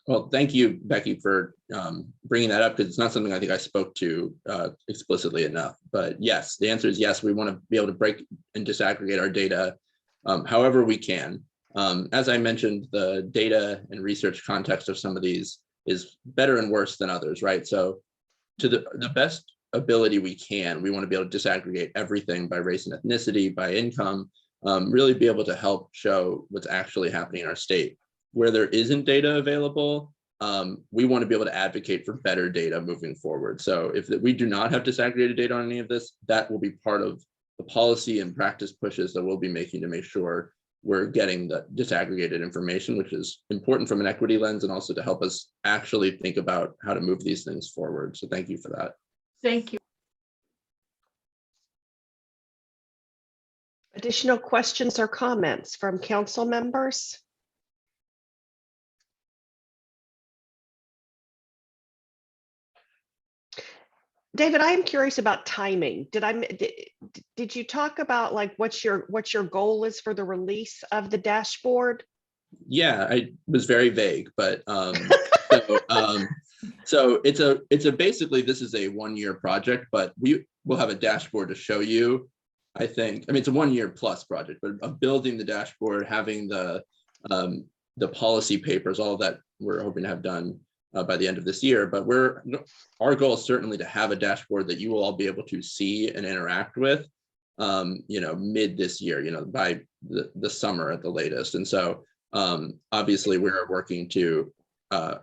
Well, thank you, Becky, for bringing that up, because it's not something I think I spoke to explicitly enough. But yes, the answer is yes. We want to be able to break and disaggregate our data however we can. As I mentioned, the data and research context of some of these is better and worse than others, right? So to the best ability we can, we want to be able to disaggregate everything by race and ethnicity, by income, really be able to help show what's actually happening in our state. Where there isn't data available, we want to be able to advocate for better data moving forward. So if we do not have disaggregated data on any of this, that will be part of the policy and practice pushes that we'll be making to make sure we're getting the disaggregated information, which is important from an equity lens and also to help us actually think about how to move these things forward. So thank you for that. Thank you. Additional questions or comments from council members? David, I am curious about timing. Did you talk about like what your goal is for the release of the dashboard? Yeah, I was very vague, but so it's a basically this is a 1-year project, but we will have a dashboard to show you. I think, I mean, it's a 1-year plus project, but of building the dashboard, having the policy papers, all of that we're hoping to have done by the end of this year. But our goal is certainly to have a dashboard that you will all be able to see and interact with, you know, mid this year, you know, by the summer at the latest. And so obviously we're working to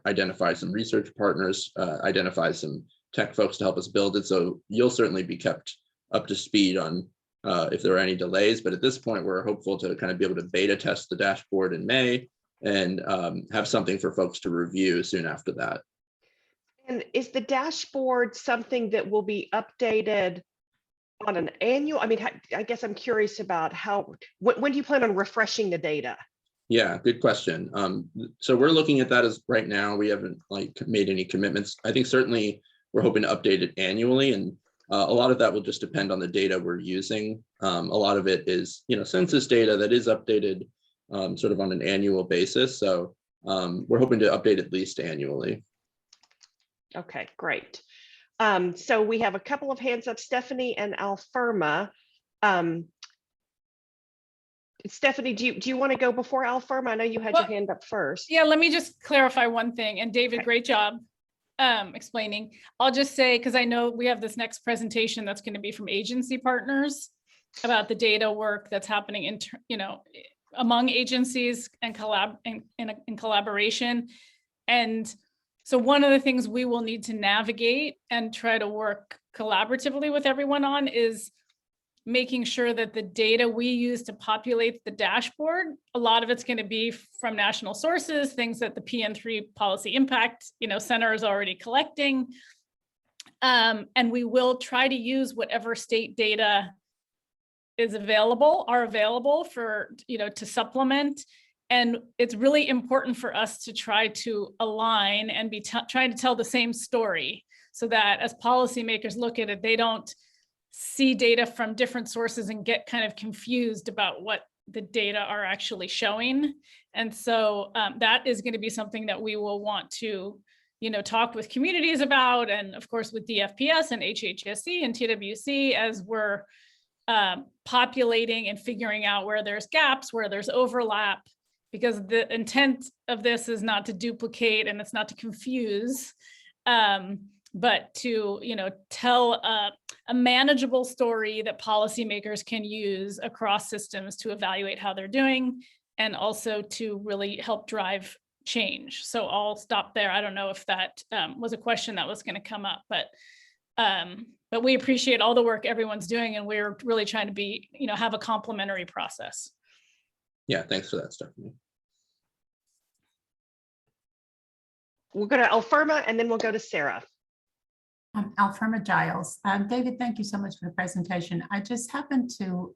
identify some research partners, identify some tech folks to help us build it. So you'll certainly be kept up to speed on if there are any delays. But at this point, we're hopeful to kind of be able to beta test the dashboard in May and have something for folks to review soon after that. And is the dashboard something that will be updated on an annual? I mean, I guess I'm curious about when do you plan on refreshing the data? Yeah, good question. So we're looking at that as right now, we haven't like made any commitments. I think certainly we're hoping to update it annually, and a lot of that will just depend on the data we're using. A lot of it is, you know, census data that is updated sort of on an annual basis. So we're hoping to update at least annually. Okay, great. So we have a couple of hands up, Stephanie and Alferma. Stephanie, do you want to go before Alferma? I know you had your hand up first. Yeah, let me just clarify one thing. And David, Okay. great job explaining. I'll just say, because I know we have this next presentation that's going to be from agency partners about the data work that's happening in, you know, among agencies and in collaboration. And so one of the things we will need to navigate and try to work collaboratively with everyone on is making sure that the data we use to populate the dashboard, a lot of it's going to be from national sources, things that the PN3 Policy Impact, you know, Center is already collecting. And we will try to use whatever state data are available for, you know, to supplement. And it's really important for us to try to align and be trying to tell the same story so that as policymakers look at it, they don't see data from different sources and get kind of confused about what the data are actually showing. And so that is going to be something that we will want to, talk with communities about, and of course with DFPS and HHSC and TWC as we're populating and figuring out where there's gaps, where there's overlap, because the intent of this is not to duplicate and it's not to confuse, but to, tell a manageable story that policymakers can use across systems to evaluate how they're doing, and also to really help drive change. So I'll stop there. I don't know if that was a question that was going to come up, but we appreciate all the work everyone's doing, and we're really trying to be, have a complementary process. Yeah, thanks for that, Stephanie. We'll go to Alferma and then we'll go to Sarah. Alferma Giles. David, thank you so much for the presentation. I just happened to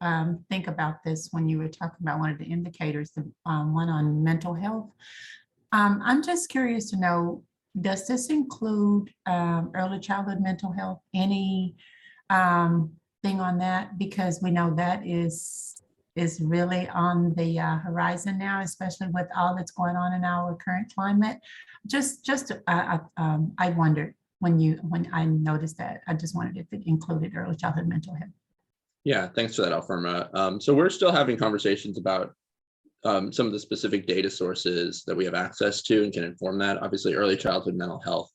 think about this when you were talking about one of the indicators, the one on mental health. I'm just curious to know, does this include early childhood mental health? Any thing on that? Because we know that is really on the horizon now, especially with all that's going on in our current climate. I wondered when I noticed that. I just wondered if it included early childhood mental health. Yeah, thanks for that, Alferma. So we're still having conversations about some of the specific data sources that we have access to and can inform that. Obviously, early childhood mental health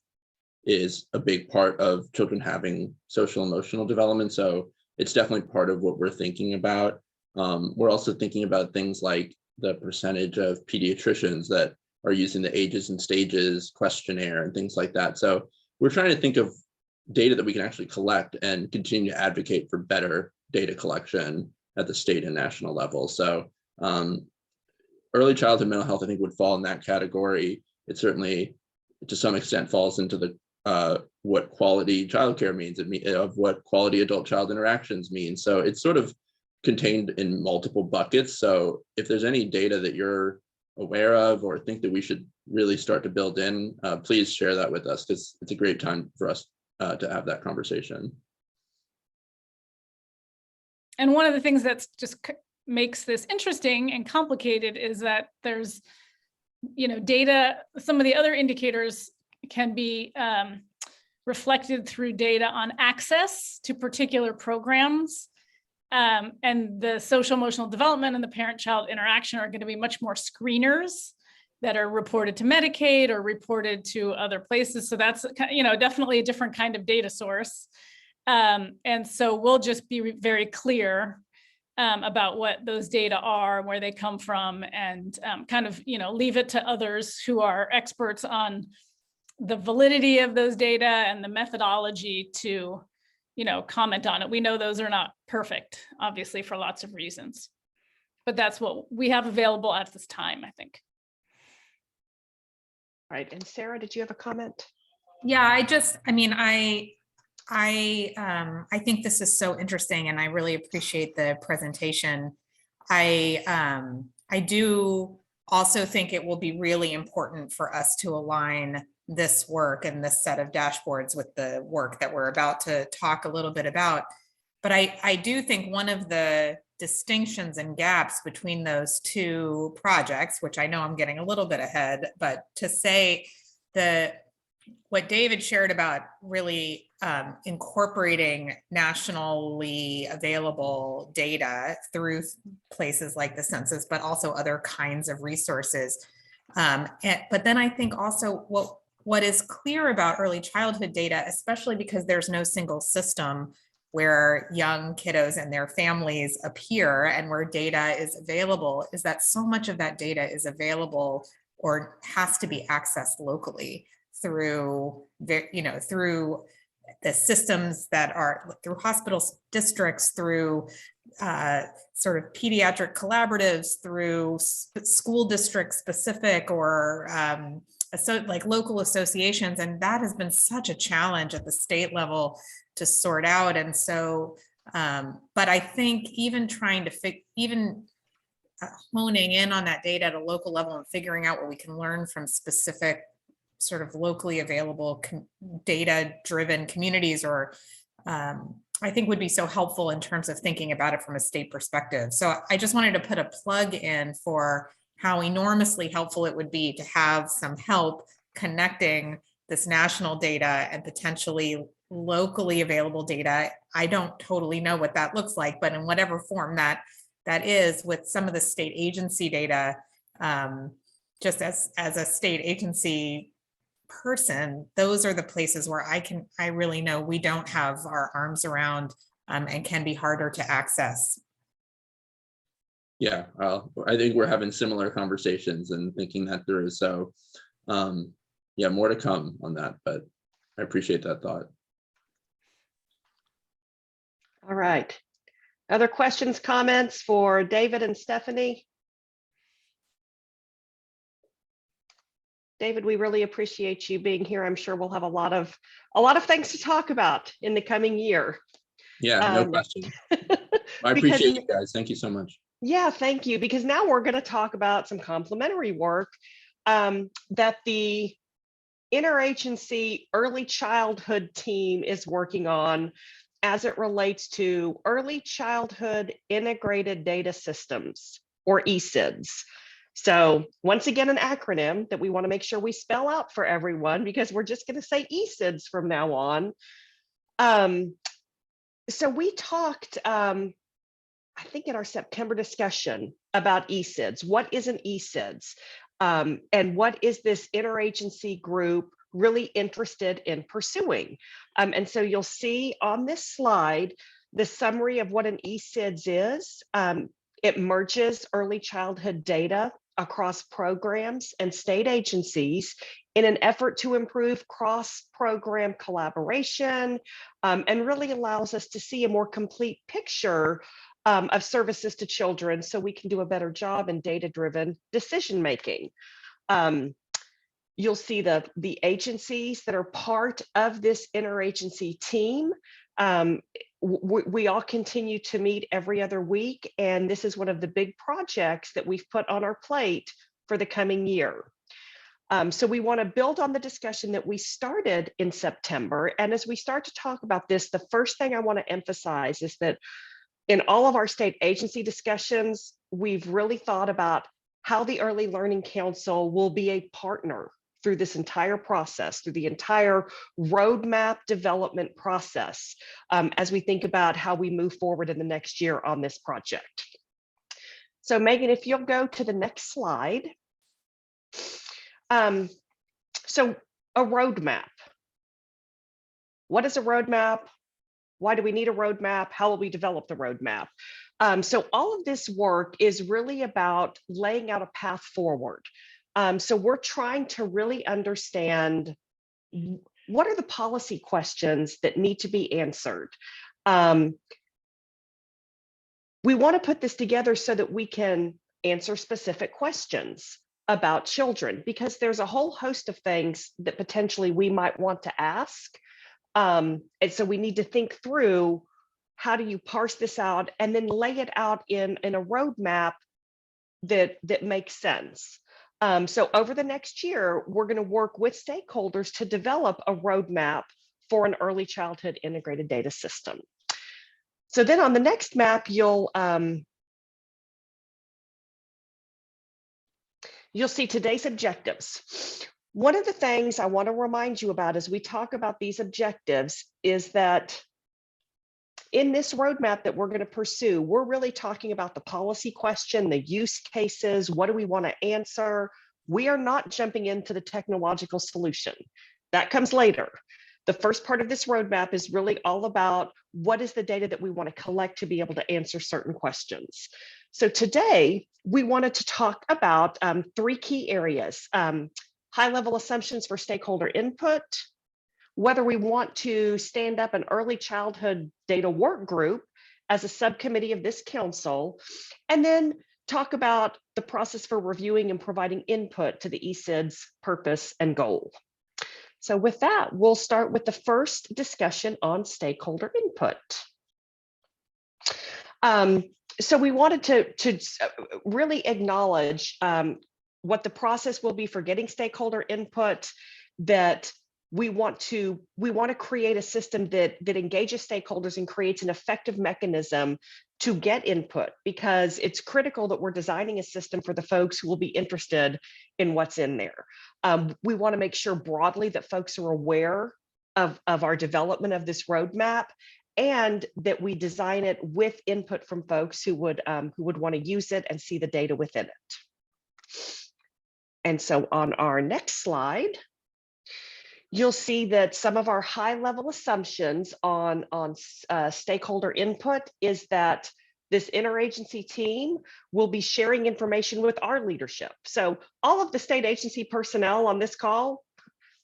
is a big part of children having social emotional development. So it's definitely part of what we're thinking about. We're also thinking about things like the percentage of pediatricians that are using the ages and stages questionnaire and things like that. So we're trying to think of data that we can actually collect and continue to advocate for better data collection at the state and national level. So early childhood mental health, I think, would fall in that category. It certainly, to some extent, falls into the what quality childcare means, of what quality adult-child interactions mean. So it's sort of contained in multiple buckets. So if there's any data that you're aware of or think that we should really start to build in, please share that with us, because it's a great time for us to have that conversation. And one of the things that's just makes this interesting and complicated is that there's, data, some of the other indicators can be reflected through data on access to particular programs. And the social emotional development and the parent-child interaction are going to be much more screeners that are reported to Medicaid or reported to other places. So that's, definitely a different kind of data source. And so we'll just be very clear about what those data are, where they come from, and kind of, leave it to others who are experts on the validity of those data and the methodology to, comment on it. We know those are not perfect, obviously, for lots of reasons, but that's what we have available at this time, I think. All right, and Sarah, did you have a comment? Yeah, I think this is so interesting, and I really appreciate the presentation. I do also think it will be really important for us to align this work and this set of dashboards with the work that we're about to talk a little bit about. But I do think one of the distinctions and gaps between those two projects, which I know I'm getting a little bit ahead, but to say what David shared about really incorporating nationally available data through places like the census, but also other kinds of resources. But then I think also what is clear about early childhood data, especially because there's no single system where young kiddos and their families appear and where data is available, is that so much of that data is available or has to be accessed locally through through the systems that are through hospital districts, through sort of pediatric collaboratives, through school district specific or like local associations. And that has been such a challenge at the state level to sort out. And so, but I think even trying to honing in on that data at a local level and figuring out what we can learn from specific sort of locally available data-driven communities or I think would be so helpful in terms of thinking about it from a state perspective. So I just wanted to put a plug in for how enormously helpful it would be to have some help connecting this national data and potentially locally available data. I don't totally know what that looks like, but in whatever form that is, with some of the state agency data, just as a state agency person, those are the places where I really know we don't have our arms around and can be harder to access. Yeah, I think we're having similar conversations and thinking that through. So yeah, more to come on that, but I appreciate that thought. All right. Other questions, comments for David and Stephanie? David, we really appreciate you being here. I'm sure we'll have a lot of things to talk about in the coming year. Yeah, no question. I appreciate you guys. Thank you so much. Yeah, thank you. Because now we're going to talk about some complementary work that the interagency early childhood team is working on as it relates to early childhood integrated data systems, or ECIDS. So once again, an acronym that we want to make sure we spell out for everyone, because we're just going to say ECIDS from now on. So we talked, I think in our September discussion about ECIDS. What is an ECIDS? And what is this interagency group really interested in pursuing? And so you'll see on this slide the summary of what an ECIDS is. It merges early childhood data across programs and state agencies in an effort to improve cross-program collaboration, and really allows us to see a more complete picture of services to children, so we can do a better job in data-driven decision-making. You'll see the agencies that are part of this interagency team. We all continue to meet every other week, and this is one of the big projects that we've put on our plate for the coming year. So we want to build on the discussion that we started in September. And as we start to talk about this, the first thing I want to emphasize is that in all of our state agency discussions, we've really thought about how the Early Learning Council will be a partner through this entire process, through the entire roadmap development process, as we think about how we move forward in the next year on this project. So Megan, if you'll go to the next slide. So a roadmap. What is a roadmap? Why do we need a roadmap? How will we develop the roadmap? So all of this work is really about laying out a path forward. So we're trying to really understand what are the policy questions that need to be answered. We want to put this together so that we can answer specific questions about children, because there's a whole host of things that potentially we might want to ask. And so we need to think through, how do you parse this out and then lay it out in a roadmap that makes sense. So over the next year, we're going to work with stakeholders to develop a roadmap for an early childhood integrated data system. So then on the next map, you'll see today's objectives. One of the things I want to remind you about as we talk about these objectives is that in this roadmap that we're going to pursue, we're really talking about the policy question, the use cases, what do we want to answer? We are not jumping into the technological solution. That comes later. The first part of this roadmap is really all about what is the data that we want to collect to be able to answer certain questions. So today, we wanted to talk about 3 key areas: high-level assumptions for stakeholder input, whether we want to stand up an early childhood data work group as a subcommittee of this council, and then talk about the process for reviewing and providing input to the ECIDS purpose and goal. So with that, we'll start with the first discussion on stakeholder input. So we wanted to really acknowledge what the process will be for getting stakeholder input, that we want to create a system that engages stakeholders and creates an effective mechanism to get input, because it's critical that we're designing a system for the folks who will be interested in what's in there. We want to make sure broadly that folks are aware of our development of this roadmap, and that we design it with input from folks who would want to use it and see the data within it. And so on our next slide, you'll see that some of our high-level assumptions on stakeholder input is that this interagency team will be sharing information with our leadership. So all of the state agency personnel on this call,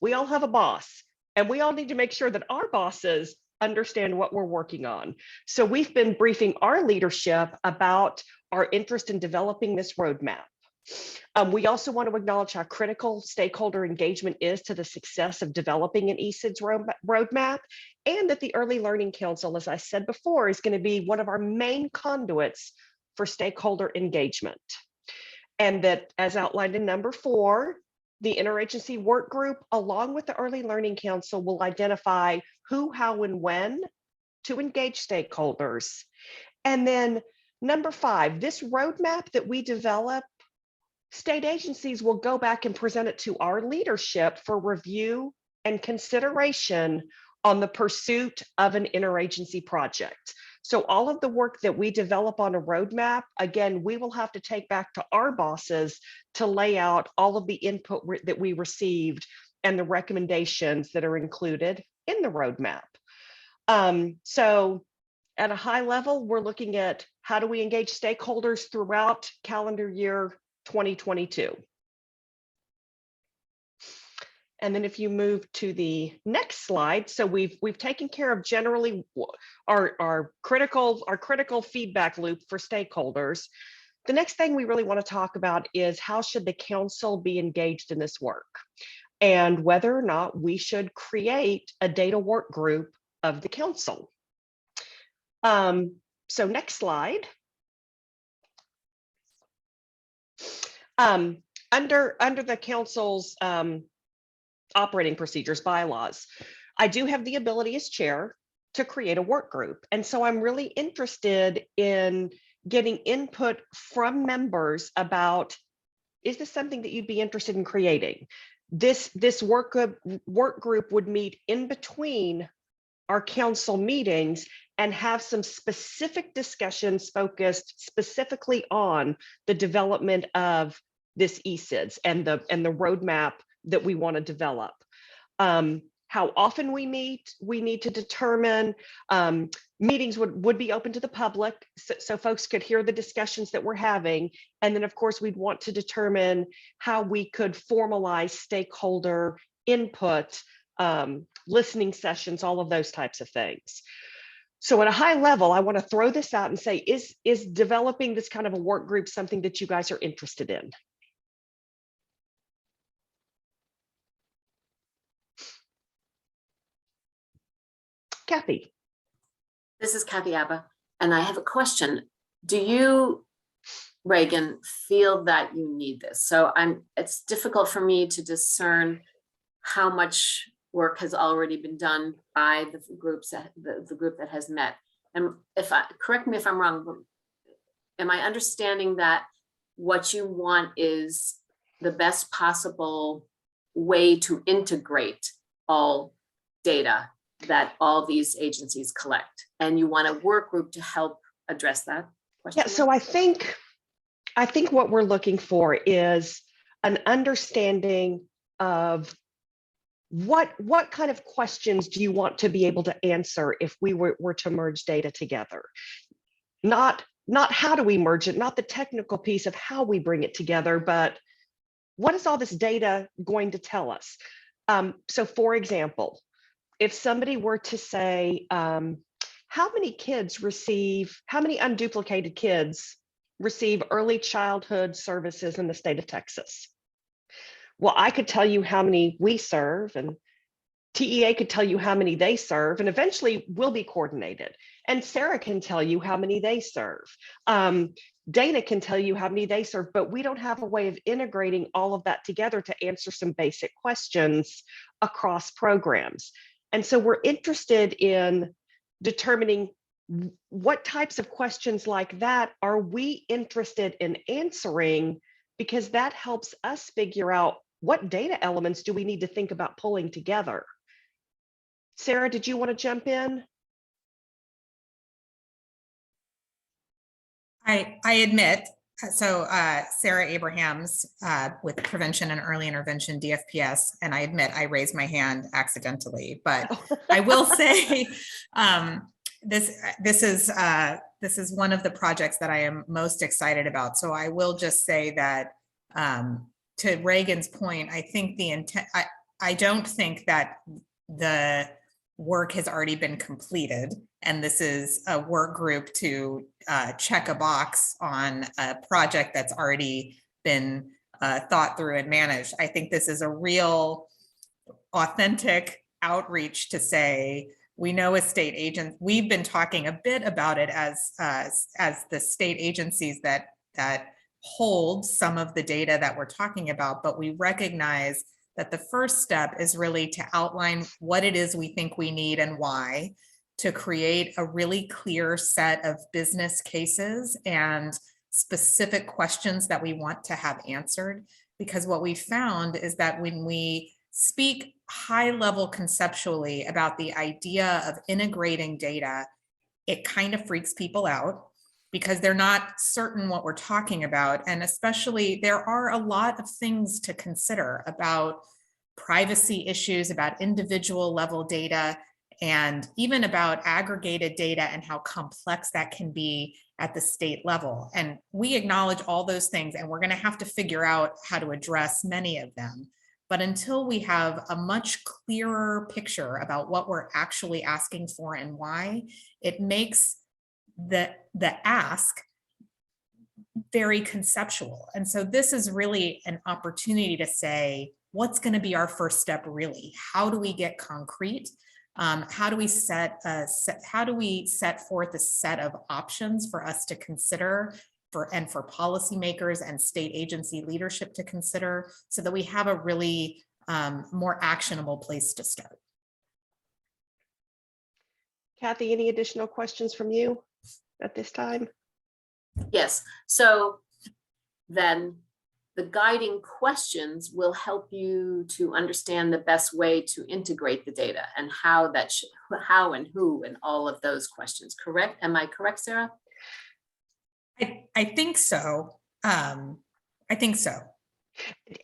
we all have a boss, and we all need to make sure that our bosses understand what we're working on. So we've been briefing our leadership about our interest in developing this roadmap. We also want to acknowledge how critical stakeholder engagement is to the success of developing an ESIDS roadmap, and that the Early Learning Council, as I said before, is going to be one of our main conduits for stakeholder engagement. And that, as outlined in number 4, the interagency work group, along with the Early Learning Council, will identify who, how, and when to engage stakeholders. And then number 5, this roadmap that we develop, state agencies will go back and present it to our leadership for review and consideration on the pursuit of an interagency project. So all of the work that we develop on a roadmap, again, we will have to take back to our bosses to lay out all of the input that we received and the recommendations that are included in the roadmap. So at a high level, we're looking at how do we engage stakeholders throughout calendar year 2022. And then if you move to the next slide, so we've taken care of generally our critical feedback loop for stakeholders. The next thing we really want to talk about is how should the council be engaged in this work, and whether or not we should create a data work group of the council. So next slide. Under the council's operating procedures bylaws, I do have the ability as chair to create a work group. And so I'm really interested in getting input from members about, is this something that you'd be interested in creating? This work group would meet in between our council meetings and have some specific discussions focused specifically on the development of this ESIDS and the roadmap that we want to develop. How often we meet, we need to determine. Meetings would be open to the public, so folks could hear the discussions that we're having. And then of course, we'd want to determine how we could formalize stakeholder input, listening sessions, all of those types of things. So at a high level, I want to throw this out and say, is developing this kind of a work group something that you guys are interested in? Kathy. This is Kathy Arba, and I have a question. Do you, Reagan, feel that you need this? So it's difficult for me to discern how much work has already been done by the groups that the group that has met. And correct me if I'm wrong, am I understanding that what you want is the best possible way to integrate all data that all these agencies collect, and you want a work group to help address that question? Yeah, so I think what we're looking for is an understanding of what kind of questions do you want to be able to answer if we were to merge data together? Not how do we merge it, not the technical piece of how we bring it together, but what is all this data going to tell us? So for example, if somebody were to say, how many unduplicated kids receive early childhood services in the state of Texas? Well, I could tell you how many we serve, and TEA could tell you how many they serve, and eventually we'll be coordinated. And Sarah can tell you how many they serve. Dana can tell you how many they serve, but we don't have a way of integrating all of that together to answer some basic questions across programs. And so we're interested in determining what types of questions like that are we interested in answering, because that helps us figure out what data elements do we need to think about pulling together. Sarah, did you want to jump in? I admit, so Sarah Abrahams with Prevention and Early Intervention DFPS, and I admit I raised my hand accidentally, but I will say this is one of the projects that I am most excited about. So I will just say that to Reagan's point, I think the intent, I don't think that the work has already been completed, and this is a work group to check a box on a project that's already been thought through and managed. I think this is a real authentic outreach to say, we know as state agents, we've been talking a bit about it as the state agencies that hold some of the data that we're talking about, but we recognize that the first step is really to outline what it is we think we need and why, to create a really clear set of business cases and specific questions that we want to have answered. Because what we found is that when we speak high level conceptually about the idea of integrating data, it kind of freaks people out because they're not certain what we're talking about. And especially there are a lot of things to consider about privacy issues, about individual level data, and even about aggregated data and how complex that can be at the state level. And we acknowledge all those things, and we're going to have to figure out how to address many of them. But until we have a much clearer picture about what we're actually asking for and why, it makes the ask very conceptual. And so this is really an opportunity to say, what's going to be our first step really? How do we get concrete? How do we set forth a set of options for us to consider for policymakers and state agency leadership to consider, so that we have a really more actionable place to start? Kathy, any additional questions from you at this time? Yes, so then the guiding questions will help you to understand the best way to integrate the data and how and who and all of those questions, correct? Am I correct, Sarah? I think so. I think so.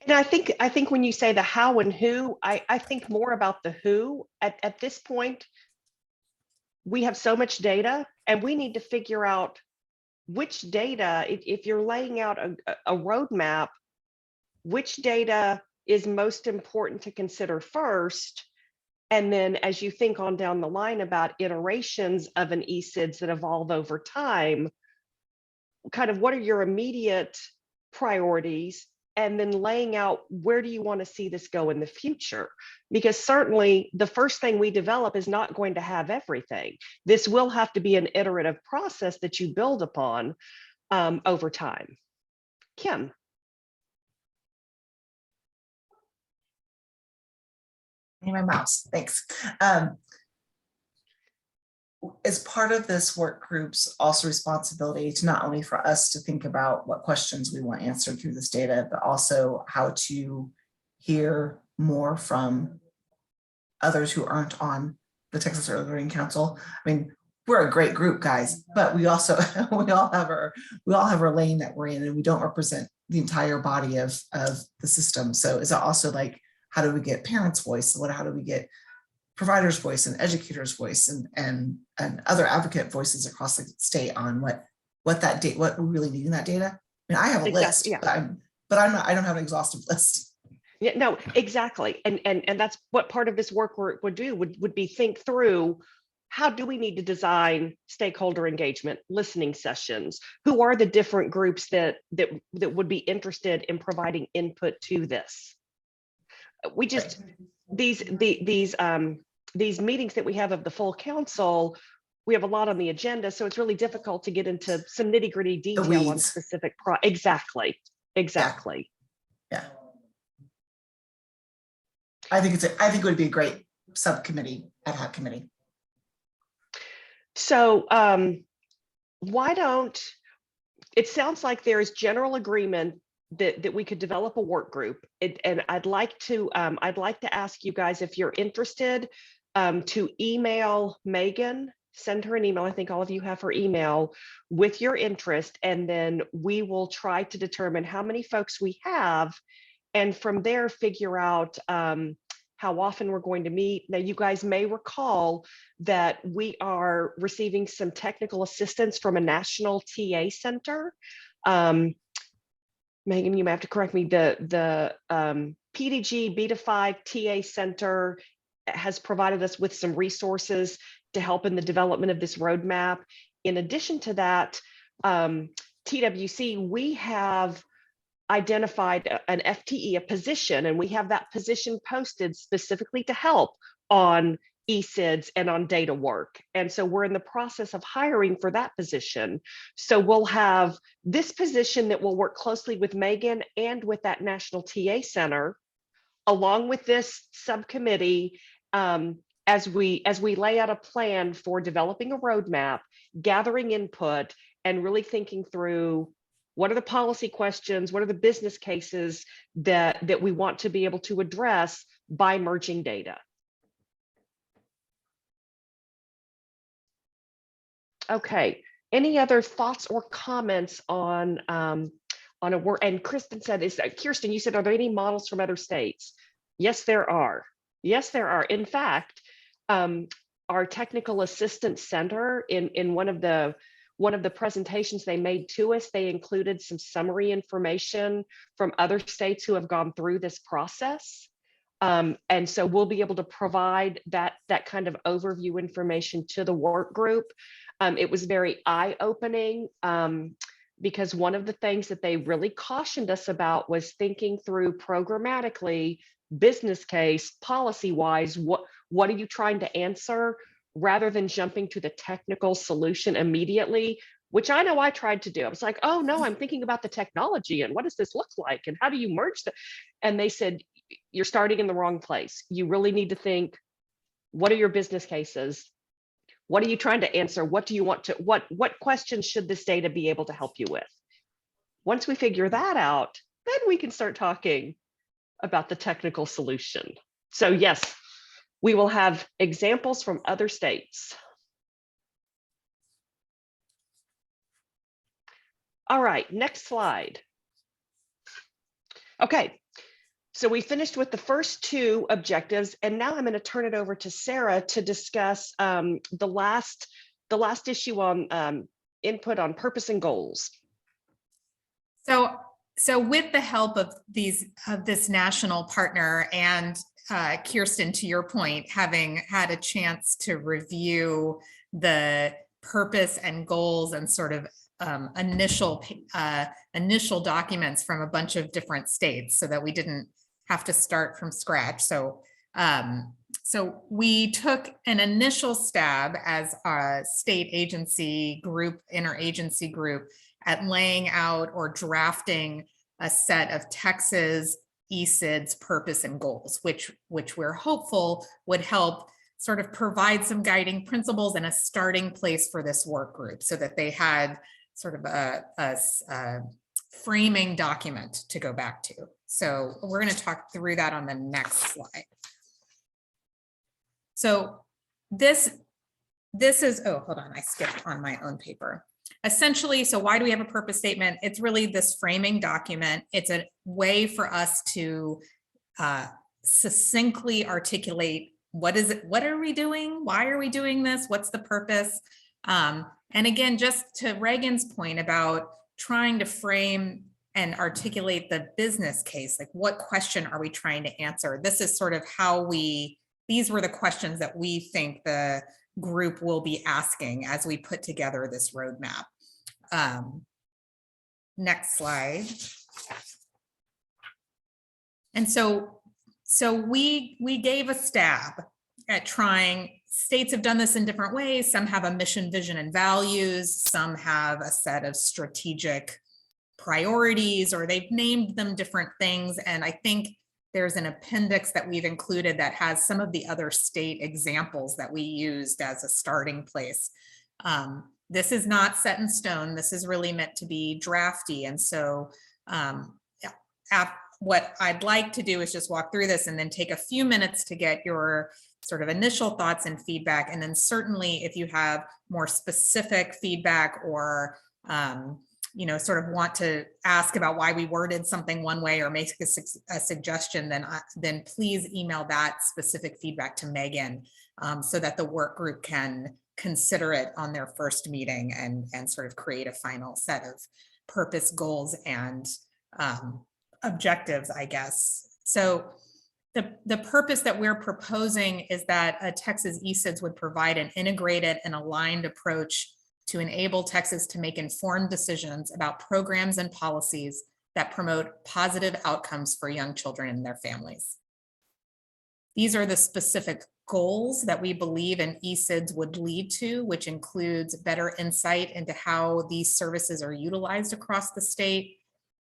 And I think when you say the how and who, I think more about the who. At this point, we have so much data, and we need to figure out which data, if you're laying out a roadmap, which data is most important to consider first. And then as you think on down the line about iterations of an ECIDS that evolve over time, kind of what are your immediate priorities, and then laying out where do you want to see this go in the future? Because certainly the first thing we develop is not going to have everything. This will have to be an iterative process that you build upon over time. Kim. My mouse, thanks. As part of this work group's also responsibility to not only for us to think about what questions we want answered through this data, but also how to hear more from others who aren't on the Texas Early Learning Council. I mean, we're a great group, guys, but we also we all have our lane that we're in, and we don't represent the entire body of the system. So is it also like, how do we get parents' voice? How do we get providers' voice and educators' voice and other advocate voices across the state on what we really need in that data? I mean, I have a list, yeah. but I don't have an exhaustive list. Yeah, no, exactly. And that's what part of this work would do, would be think through, how do we need to design stakeholder engagement, listening sessions? Who are the different groups that would be interested in providing input to this? We just, these meetings that we have of the full council, we have a lot on the agenda, so it's really difficult to get into some nitty gritty detail on weeds. specific exactly. Yeah. I think it would be a great subcommittee, ad hoc committee. So why don't, it sounds like there is general agreement that we could develop a work group. And I'd like to ask you guys if you're interested to email Megan, send her an email. I think all of you have her email with your interest, and then we will try to determine how many folks we have, and from there figure out how often we're going to meet. Now, you guys may recall that we are receiving some technical assistance from a national TA center. Megan, you may have to correct me. The PDG Beta 5 TA Center has provided us with some resources to help in the development of this roadmap. In addition to that, TWC, we have identified an FTE, a position, and we have that position posted specifically to help on ESIDS and on data work. And so we're in the process of hiring for that position. So we'll have this position that will work closely with Megan and with that National TA Center, along with this subcommittee, as we lay out a plan for developing a roadmap, gathering input, and really thinking through what are the policy questions, what are the business cases that we want to be able to address by merging data. Okay, any other thoughts or comments on a work? And Kirsten said, Kirsten, you said, are there any models from other states? Yes, there are. Yes, there are. In fact, our technical assistance center in one of the presentations they made to us, they included some summary information from other states who have gone through this process. And so we'll be able to provide that kind of overview information to the work group. It was very eye-opening because one of the things that they really cautioned us about was thinking through programmatically, business case, policy-wise, what are you trying to answer, rather than jumping to the technical solution immediately, which I know I tried to do. I was like, oh no, I'm thinking about the technology and what does this look like and how do you merge them? And they said, you're starting in the wrong place. You really need to think, what are your business cases? What are you trying to answer? What do you want to, what questions should this data be able to help you with? Once we figure that out, then we can start talking about the technical solution. So yes, we will have examples from other states. All right, next slide. Okay, so we finished with the first two objectives, and now I'm going to turn it over to Sarah to discuss the last issue on input on purpose and goals. So with the help of this national partner and Kirsten, to your point, having had a chance to review the purpose and goals and sort of initial documents from a bunch of different states, so that we didn't have to start from scratch. So we took an initial stab as a state agency group, interagency group, at laying out or drafting a set of Texas ESIDS purpose and goals, which we're hopeful would help sort of provide some guiding principles and a starting place for this work group, so that they had sort of a framing document to go back to. So we're going to talk through that on the next slide. So this is, oh, hold on, I skipped on my own paper. Essentially, so why do we have a purpose statement? It's really this framing document. It's a way for us to succinctly articulate what is it, what are we doing? Why are we doing this? What's the purpose? And again, just to Reagan's point about trying to frame and articulate the business case, like what question are we trying to answer? This is sort of how these were the questions that we think the group will be asking as we put together this roadmap. Next slide. And so we gave a stab at trying states have done this in different ways. Some have a mission, vision, and values. Some have a set of strategic priorities, or they've named them different things. And I think there's an appendix that we've included that has some of the other state examples that we used as a starting place. This is not set in stone. This is really meant to be drafty. And so what I'd like to do is just walk through this and then take a few minutes to get your sort of initial thoughts and feedback. And then certainly if you have more specific feedback or sort of want to ask about why we worded something one way or make a suggestion, then please email that specific feedback to Megan so that the work group can consider it on their first meeting and sort of create a final set of purpose, goals, and objectives, I guess. So the purpose that we're proposing is that Texas ESIDS would provide an integrated and aligned approach to enable Texas to make informed decisions about programs and policies that promote positive outcomes for young children and their families. These are the specific goals that we believe an ESIDS would lead to, which includes better insight into how these services are utilized across the state,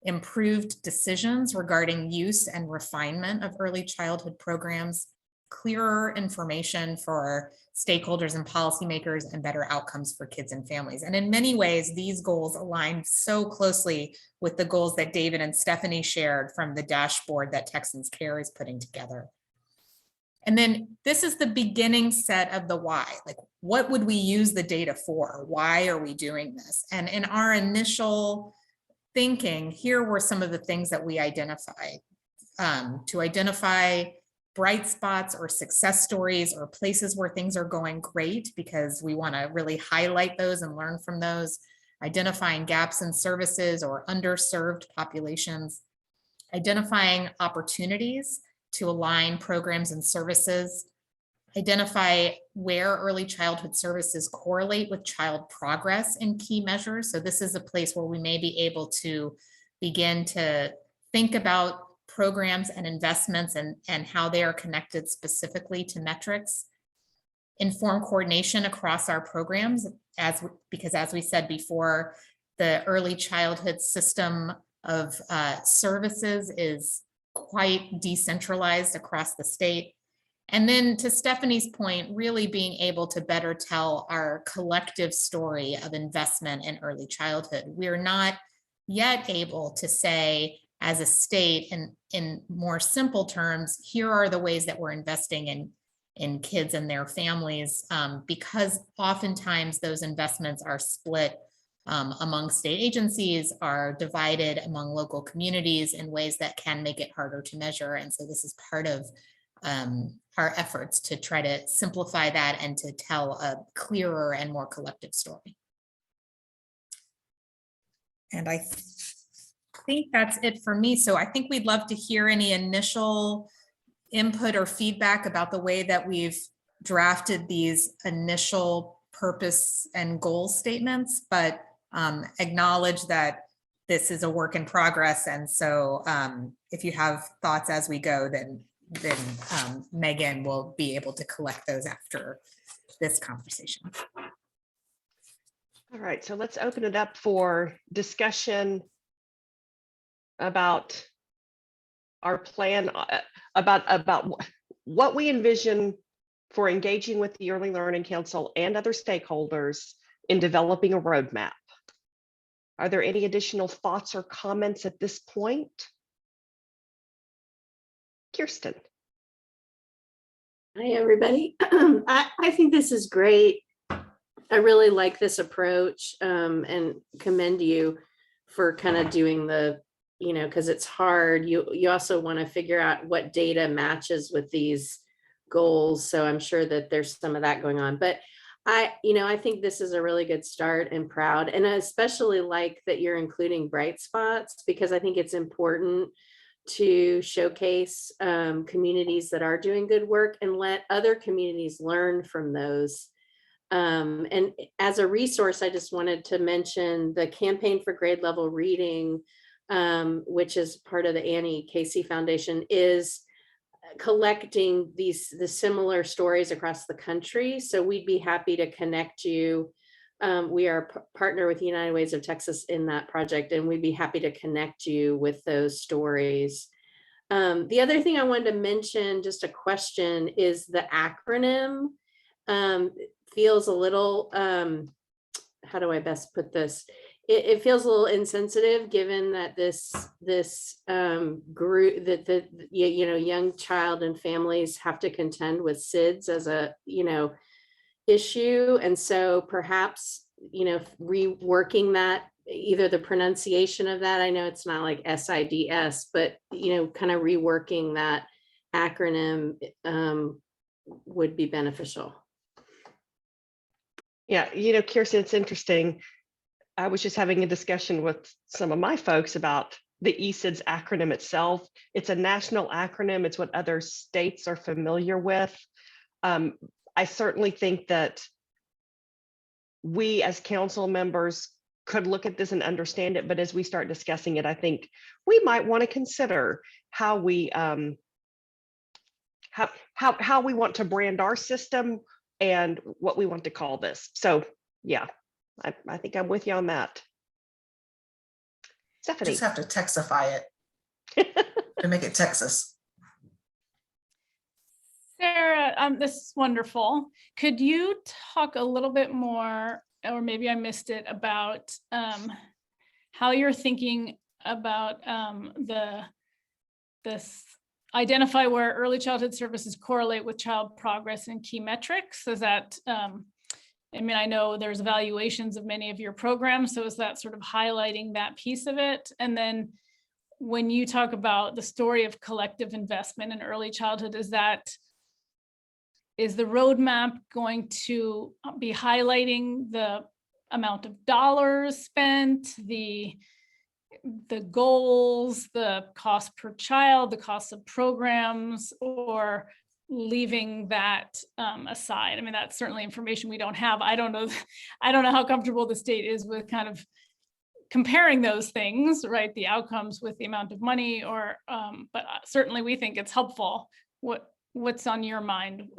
improved decisions regarding use and refinement of early childhood programs, clearer information for stakeholders and policymakers, and better outcomes for kids and families. And in many ways, these goals align so closely with the goals that David and Stephanie shared from the dashboard that Texans Care is putting together. And then this is the beginning set of the why. Like, what would we use the data for? Why are we doing this? And in our initial thinking, here were some of the things that we identified. To identify bright spots or success stories or places where things are going great, because we want to really highlight those and learn from those. Identifying gaps in services or underserved populations. Identifying opportunities to align programs and services. Identify where early childhood services correlate with child progress in key measures. So this is a place where we may be able to begin to think about programs and investments and how they are connected specifically to metrics. Inform coordination across our programs, because as we said before, the early childhood system of services is quite decentralized across the state. And then to Stephanie's point, really being able to better tell our collective story of investment in early childhood. We're not yet able to say as a state in more simple terms, here are the ways that we're investing in kids and their families, because oftentimes those investments are split among state agencies, are divided among local communities in ways that can make it harder to measure. And so this is part of our efforts to try to simplify that and to tell a clearer and more collective story. And I think that's it for me. So I think we'd love to hear any initial input or feedback about the way that we've drafted these initial purpose and goal statements, but acknowledge that this is a work in progress. And so if you have thoughts as we go, then Megan will be able to collect those after this conversation. All right, so let's open it up for discussion about our plan, about what we envision for engaging with the Early Learning Council and other stakeholders in developing a roadmap. Are there any additional thoughts or comments at this point? Kirsten. Hi, everybody. I think this is great. I really like this approach and commend you for kind of doing the, because it's hard. You also want to figure out what data matches with these goals. So I'm sure that there's some of that going on. But I think this is a really good start and proud. And I especially like that you're including bright spots, because I think it's important to showcase communities that are doing good work and let other communities learn from those. And as a resource, I just wanted to mention the Campaign for Grade Level Reading, which is part of the Annie Casey Foundation, is collecting the similar stories across the country. So we'd be happy to connect you. We are partner with United Ways of Texas in that project, and we'd be happy to connect you with those stories. The other thing I wanted to mention, just a question, is the acronym feels a little, how do I best put this? It feels a little insensitive, given that this group, that young child and families have to contend with SIDS as a issue, and so perhaps reworking that, either the pronunciation of that. I know it's not like SIDS, but kind of reworking that acronym would be beneficial. Yeah, Kirsten, it's interesting. I was just having a discussion with some of my folks about the ESIDS acronym itself. It's a national acronym. It's what other states are familiar with. I certainly think that we as council members could look at this and understand it, but as we start discussing it, I think we might want to consider how we how we want to brand our system and what we want to call this. So yeah, I think I'm with you on that. Stephanie. Just have to Texify it to make it Texas. Sarah, this is wonderful. Could you talk a little bit more, or maybe I missed it, about how you're thinking about this identify where early childhood services correlate with child progress and key metrics? Is that, I know there's evaluations of many of your programs, so is that sort of highlighting that piece of it? And then when you talk about the story of collective investment in early childhood, is the roadmap going to be highlighting the amount of dollars spent, the goals, the cost per child, the cost of programs, or leaving that aside? I mean, that's certainly information we don't have. I don't know how comfortable the state is with kind of comparing those things, right? The outcomes with the amount of money, but certainly we think it's helpful. What's on your mind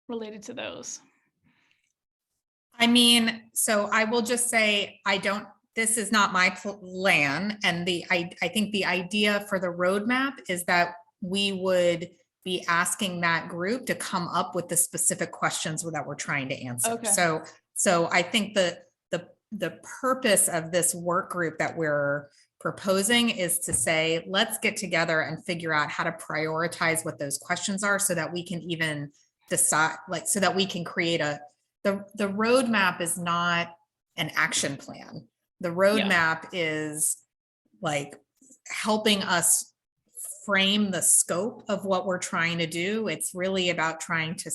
related to those? So I will just say, this is not my plan. And I think the idea for the roadmap is that we would be asking that group to come up with the specific questions that we're trying to answer. Okay. So I think the purpose of this work group that we're proposing is to say, let's get together and figure out how to prioritize what those questions are, so that we can even decide, so that we can create the roadmap is not an action plan. The roadmap is like helping us frame the scope of what we're trying to do. It's really about trying to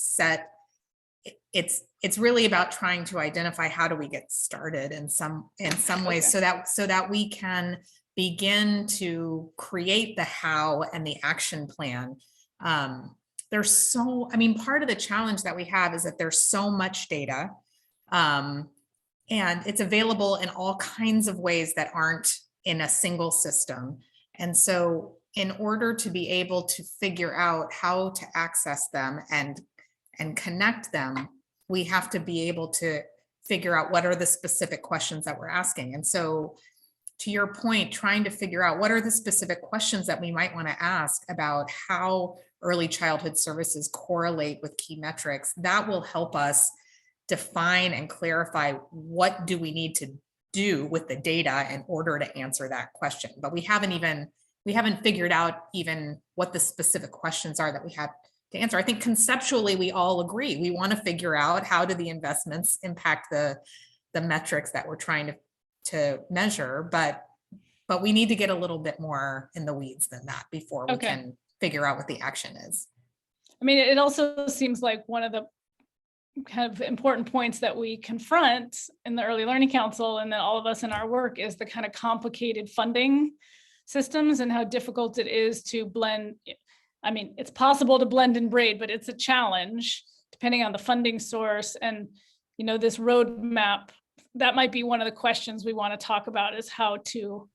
it's really about trying to identify how do we get started in some ways, so that we can begin to create the how and the action plan. Part of the challenge that we have is that there's so much data, and it's available in all kinds of ways that aren't in a single system. And so in order to be able to figure out how to access them and connect them, we have to be able to figure out what are the specific questions that we're asking. And so to your point, trying to figure out what are the specific questions that we might want to ask about how early childhood services correlate with key metrics, that will help us define and clarify what do we need to do with the data in order to answer that question. But we haven't figured out even what the specific questions are that we have to answer. I think conceptually we all agree. We want to figure out how do the investments impact the metrics that we're trying to measure, but we need to get a little bit more in the weeds than that before we can figure out what the action is. I mean, it also seems like one of the kind of important points that we confront in the Early Learning Council, and then all of us in our work, is the kind of complicated funding systems and how difficult it is to blend. I mean, it's possible to blend and braid, but it's a challenge depending on the funding source. And, this roadmap, that might be one of the questions we want to talk about, is how to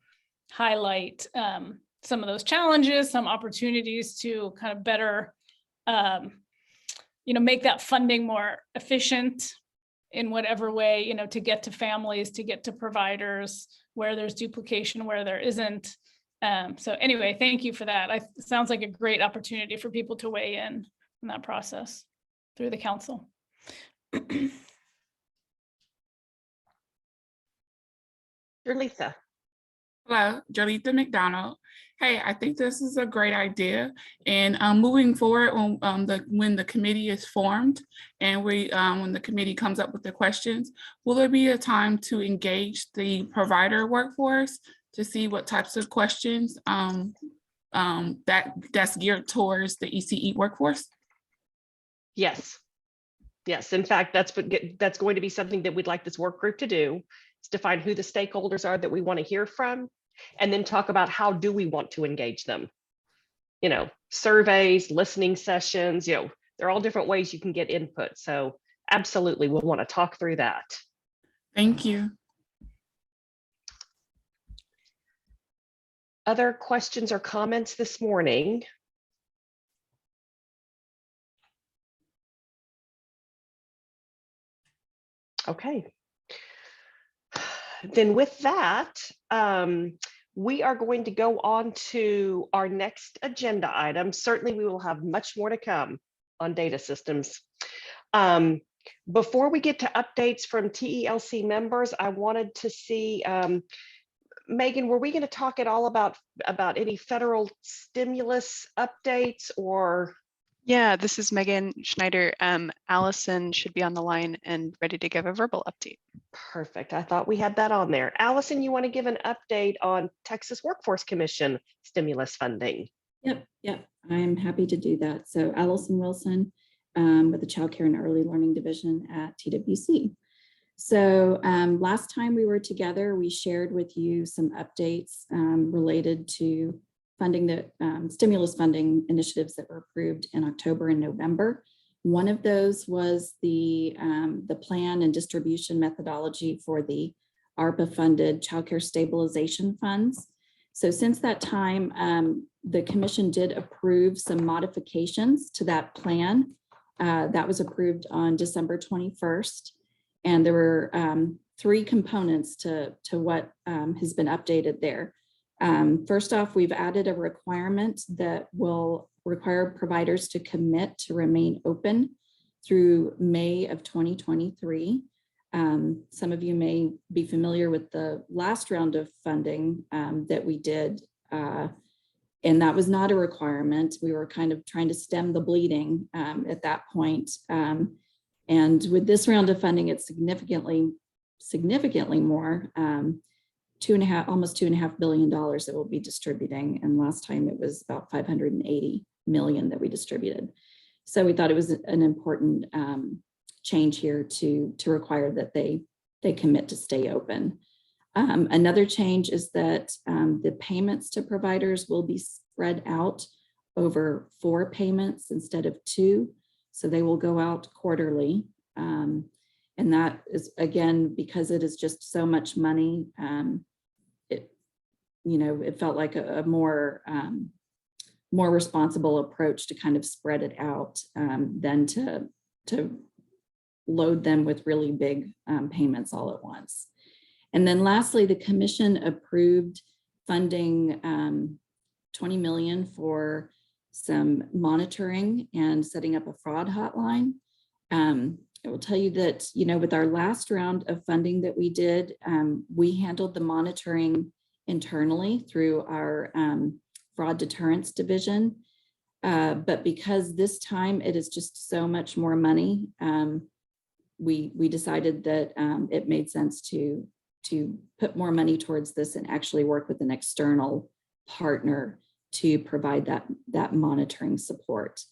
highlight some of those challenges, some opportunities to kind of better make that funding more efficient in whatever way, to get to families, to get to providers, where there's duplication, where there isn't. So anyway, thank you for that. It sounds like a great opportunity for people to weigh in that process through the council. Lisa. Hello, Jolita McDonald. Hey, I think this is a great idea. And moving forward, when the committee is formed and when the committee comes up with the questions, will there be a time to engage the provider workforce to see what types of questions that's geared towards the ECE workforce? Yes. Yes. In fact, that's going to be something that we'd like this work group to do. Is define who the stakeholders are that we want to hear from, and then talk about how do we want to engage them. Surveys, listening sessions, they're all different ways you can get input. So absolutely, we'll want to talk through that. Thank you. Other questions or comments this morning? Okay. Then with that, we are going to go on to our next agenda item. Certainly, we will have much more to come on data systems. Before we get to updates from TELC members, I wanted to see, Megan, were we going to talk at all about any federal stimulus updates or? Yeah, this is Megan Schneider. Allison should be on the line and ready to give a verbal update. Perfect. I thought we had that on there. Allison, you want to give an update on Texas Workforce Commission stimulus funding? Yep. I'm happy to do that. So Allison Wilson with the Child Care and Early Learning Division at TWC. So last time we were together, we shared with you some updates related to funding, the stimulus funding initiatives that were approved in October and November. One of those was the plan and distribution methodology for the Arba funded childcare stabilization funds. So since that time, the commission did approve some modifications to that plan. That was approved on December 21st. And there were 3 components to what has been updated there. First off, we've added a requirement that will require providers to commit to remain open through May of 2023. Some of you may be familiar with the last round of funding that we did, and that was not a requirement. We were kind of trying to stem the bleeding at that point. And with this round of funding, it's significantly more. Almost $2.5 billion that we'll be distributing. And last time it was about 580 million that we distributed. So we thought it was an important change here to require that they commit to stay open. Another change is that the payments to providers will be spread out over 4 payments instead of 2. So they will go out quarterly. And that is, again, because it is just so much money, it felt like a more responsible approach to kind of spread it out than to load them with really big payments all at once. And then lastly, the commission approved funding $20 million for some monitoring and setting up a fraud hotline. I will tell you that, with our last round of funding that we did, we handled the monitoring internally through our fraud deterrence division. But because this time it is just so much more money, we decided that it made sense to put more money towards this and actually work with an external partner to provide that monitoring support.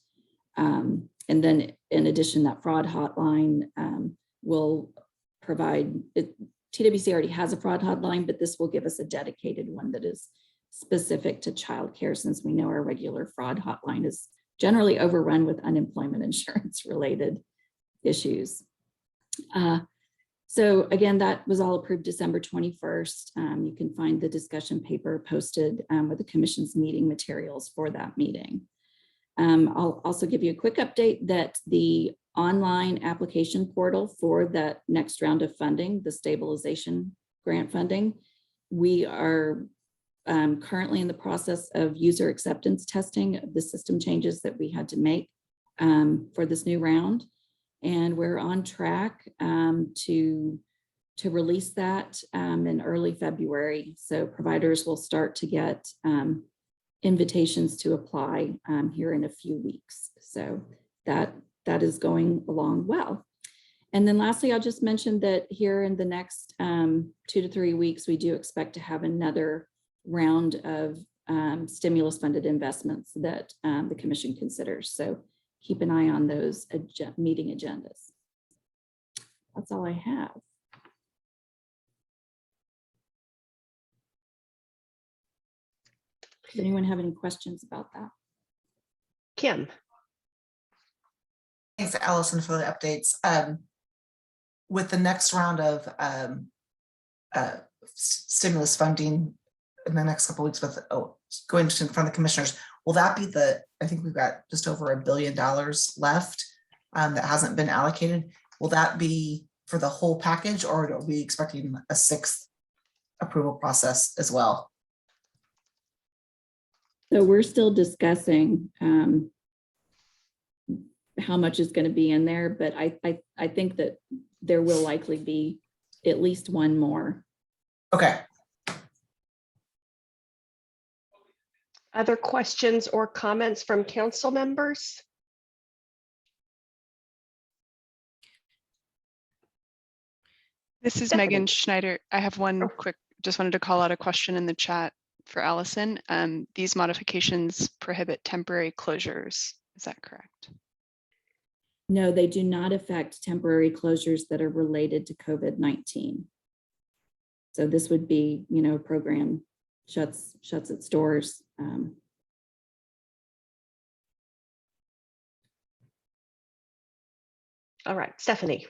And then in addition, that fraud hotline will provide it. TWC already has a fraud hotline, but this will give us a dedicated one that is specific to childcare, since we know our regular fraud hotline is generally overrun with unemployment insurance related issues. So again, that was all approved December 21st. You can find the discussion paper posted with the commission's meeting materials for that meeting. I'll also give you a quick update that the online application portal for that next round of funding, the stabilization grant funding, we are currently in the process of user acceptance testing of the system changes that we had to make for this new round. And we're on track to release that in early February. So providers will start to get invitations to apply here in a few weeks. So that is going along well. And then lastly, I'll just mention that here in the next 2 to 3 weeks, we do expect to have another round of stimulus funded investments that the commission considers. So keep an eye on those meeting agendas. That's all I have. Does anyone have any questions about that? Kim. Thanks, Allison, for the updates. With the next round of stimulus funding in the next couple of weeks with going to in front of the commissioners, will that be I think we've got just over $1 billion left that hasn't been allocated. Will that be for the whole package, or are we expecting a 6th approval process as well? So we're still discussing how much is going to be in there, but I think that there will likely be at least one more. Okay. Other questions or comments from council members? This is Stephanie. Megan Schneider. I have one quick, just wanted to call out a question in the chat for Allison. These modifications prohibit temporary closures. Is that correct? No, they do not affect temporary closures that are related to COVID-19. So this would be, a program shuts its doors. All right, Stephanie.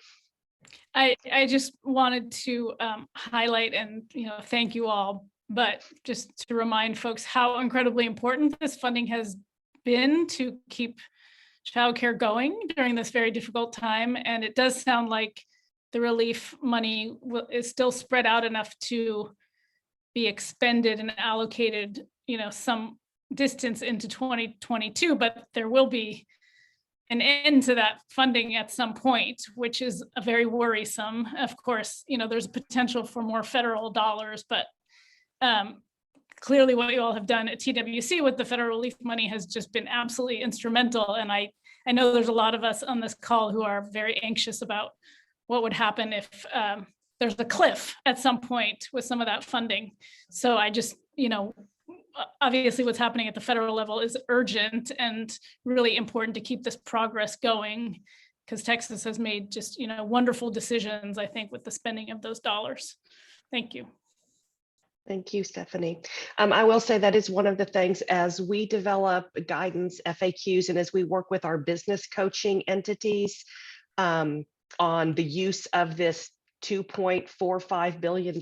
I just wanted to highlight and thank you all, but just to remind folks how incredibly important this funding has been to keep childcare going during this very difficult time. And it does sound like the relief money is still spread out enough to be expended and allocated, some distance into 2022, but there will be an end to that funding at some point, which is a very worrisome. Of course, there's a potential for more federal dollars, but clearly what you all have done at TWC with the federal relief money has just been absolutely instrumental. And I know there's a lot of us on this call who are very anxious about what would happen if there's a cliff at some point with some of that funding. So I just, obviously what's happening at the federal level is urgent and really important to keep this progress going, because Texas has made just, wonderful decisions, I think, with the spending of those dollars. Thank you. Thank you, Stephanie. I will say that is one of the things as we develop guidance, FAQs, and as we work with our business coaching entities on the use of this $2.45 billion,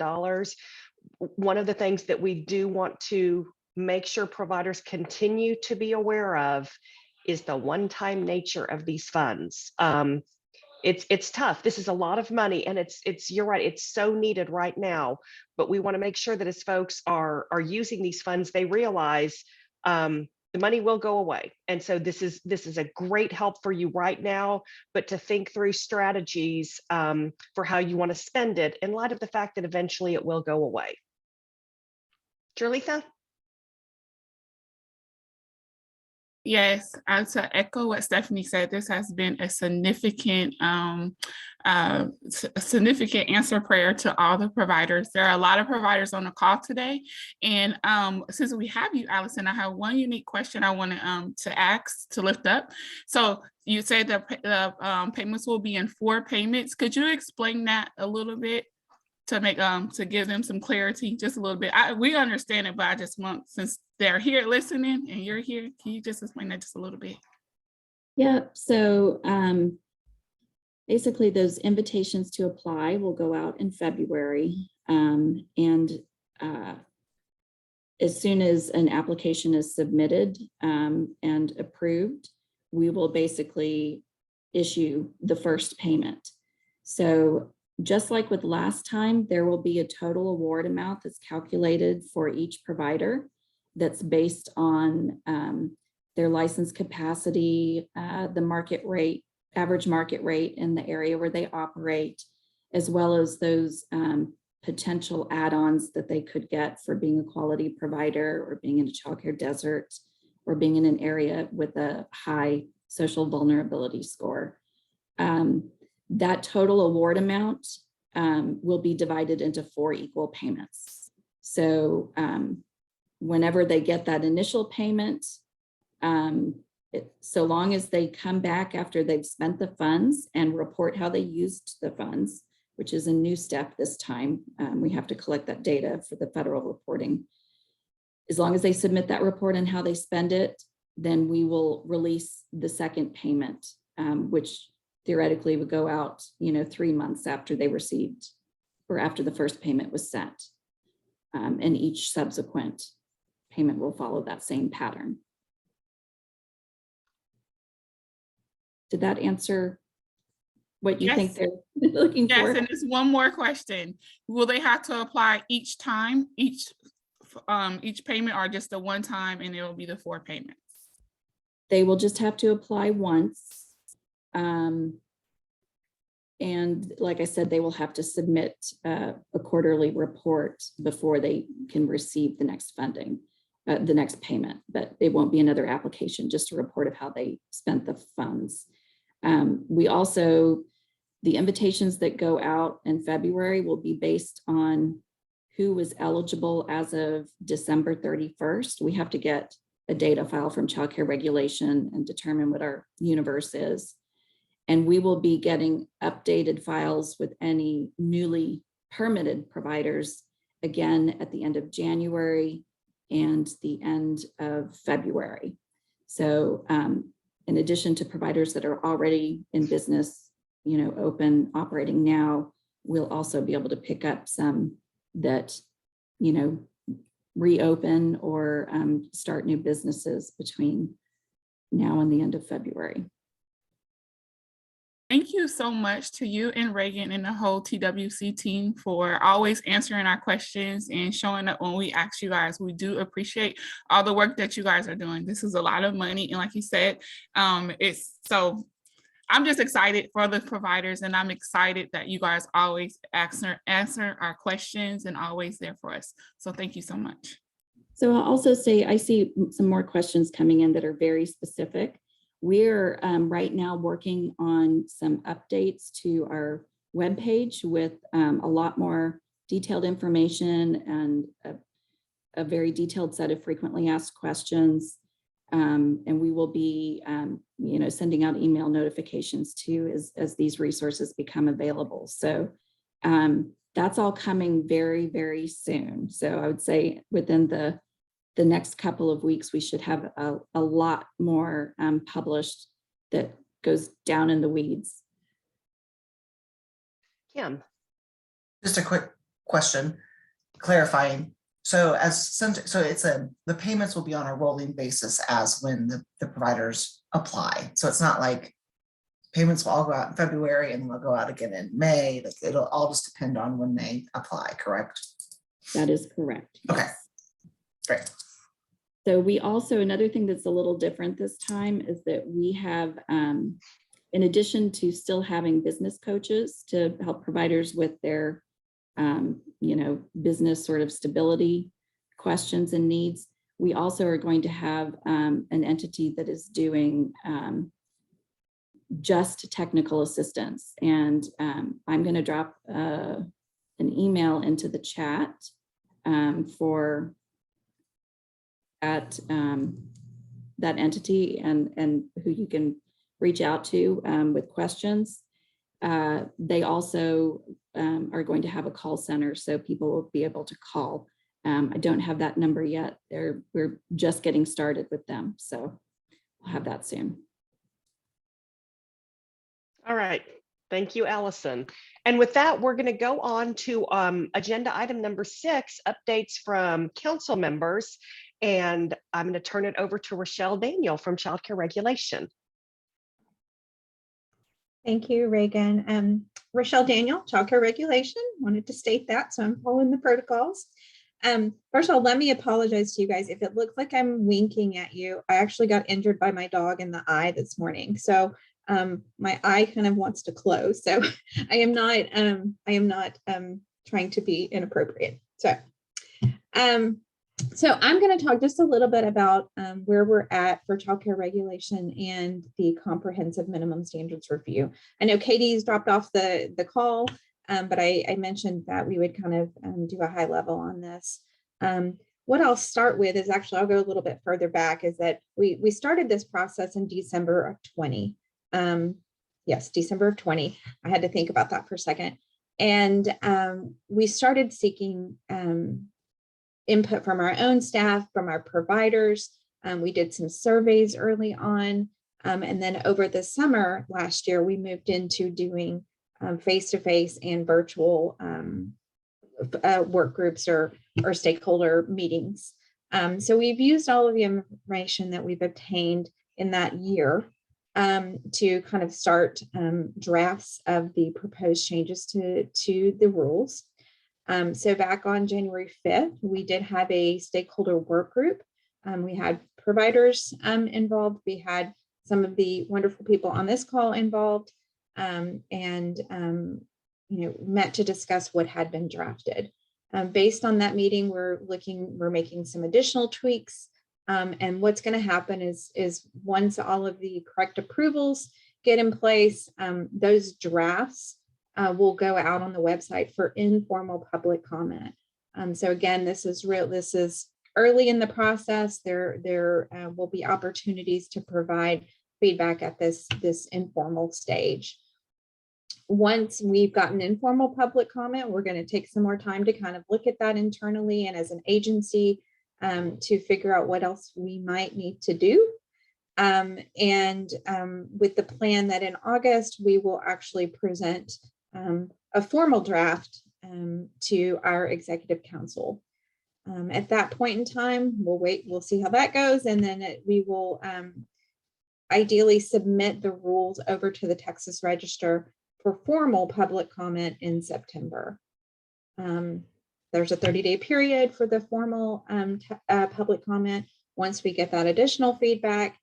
one of the things that we do want to make sure providers continue to be aware of is the one-time nature of these funds. It's tough. This is a lot of money, and you're right, it's so needed right now, but we want to make sure that as folks are using these funds, they realize the money will go away. And so this is a great help for you right now, but to think through strategies for how you want to spend it in light of the fact that eventually it will go away. Julitha? Yes, to echo what Stephanie said, this has been a significant answer prayer to all the providers. There are a lot of providers on the call today. And since we have you, Allison, I have one unique question I want to ask, to lift up. So you said that the payments will be in 4 payments. Could you explain that a little bit to make to give them some clarity, just a little bit? We understand it, but I just want, since they're here listening and you're here, can you just explain that just a little bit? Yeah, so basically those invitations to apply will go out in February, and as soon as an application is submitted and approved, we will basically issue the first payment. So just like with last time, there will be a total award amount that's calculated for each provider that's based on their license capacity, the market rate, average market rate in the area where they operate, as well as those potential add-ons that they could get for being a quality provider or being in a childcare desert or being in an area with a high social vulnerability score. That total award amount will be divided into 4 equal payments. So whenever they get that initial payment, so long as they come back after they've spent the funds and report how they used the funds, which is a new step this time, we have to collect that data for the federal reporting. As long as they submit that report and how they spend it, then we will release the second payment, which theoretically would go out, 3 months after they received or after the first payment was sent. And each subsequent payment will follow that same pattern. Did that answer what you think they're looking for? Yes, and there's one more question. Will they have to apply each time, each payment, or just the one time and it will be the 4 payments? They will just have to apply once. And like I said, they will have to submit a quarterly report before they can receive the next funding, the next payment, but it won't be another application, just a report of how they spent the funds. We also, the invitations that go out in February will be based on who was eligible as of December 31st. We have to get a data file from Child Care Regulation and determine what our universe is. And we will be getting updated files with any newly permitted providers again at the end of January and the end of February. So in addition to providers that are already in business, open, operating now, we'll also be able to pick up some that, reopen or start new businesses between now and the end of February. Thank you so much to you and Reagan and the whole TWC team for always answering our questions and showing up when we ask you guys. We do appreciate all the work that you guys are doing. This is a lot of money. And like you said, I'm just excited for the providers, and I'm excited that you guys always answer our questions and always there for us. So thank you so much. So I'll also say, I see some more questions coming in that are very specific. We're right now working on some updates to our webpage with a lot more detailed information and a very detailed set of frequently asked questions. And we will be, sending out email notifications too as these resources become available. So that's all coming very, very soon. So I would say within the next couple of weeks, we should have a lot more published that goes down in the weeds. Kim. Just a quick question, clarifying. So the payments will be on a rolling basis as when the providers apply. So it's not like payments will all go out in February and they'll go out again in May. Like it'll all just depend on when they apply, correct? That is correct. Okay, great. So we also, another thing that's a little different this time is that we have, in addition to still having business coaches to help providers with their, business sort of stability questions and needs, we also are going to have an entity that is doing just technical assistance. And I'm going to drop an email into the chat for that entity and who you can reach out to with questions. They also are going to have a call center, so people will be able to call. I don't have that number yet. We're just getting started with them, so we'll have that soon. All right. Thank you, Allison. And with that, we're going to go on to agenda item number 6, updates from council members. And I'm going to turn it over to Rochelle Daniel from Child Care Regulation. Thank you, Reagan. Rochelle Daniel, Child Care Regulation. Wanted to state that, so I'm following the protocols. First of all, let me apologize to you guys. If it looks like I'm winking at you, I actually got injured by my dog in the eye this morning. So my eye kind of wants to close. So I am not trying to be inappropriate. So I'm going to talk just a little bit about where we're at for child care regulation and the comprehensive minimum standards review. I know Katie's dropped off the call, but I mentioned that we would kind of do a high level on this. What I'll start with is actually, I'll go a little bit further back, is that we started this process in December of 20. Yes, December of 20. I had to think about that for a second. And we started seeking input from our own staff, from our providers. We did some surveys early on. And then over the summer last year, we moved into doing face-to-face and virtual work groups or stakeholder meetings. So we've used all of the information that we've obtained in that year to kind of start drafts of the proposed changes to the rules. So back on January 5th, we did have a stakeholder work group. We had providers involved. We had some of the wonderful people on this call involved, and met to discuss what had been drafted. Based on that meeting, we're making some additional tweaks. And what's going to happen is once all of the correct approvals get in place, those drafts will go out on the website for informal public comment. So again, this is early in the process. There will be opportunities to provide feedback at this informal stage. Once we've gotten informal public comment, we're going to take some more time to kind of look at that internally and as an agency to figure out what else we might need to do. With the plan that in August, we will actually present a formal draft to our executive council. At that point in time, we'll see how that goes. And then we will ideally submit the rules over to the Texas Register for formal public comment in September. There's a 30-day period for the formal public comment. Once we get that additional feedback,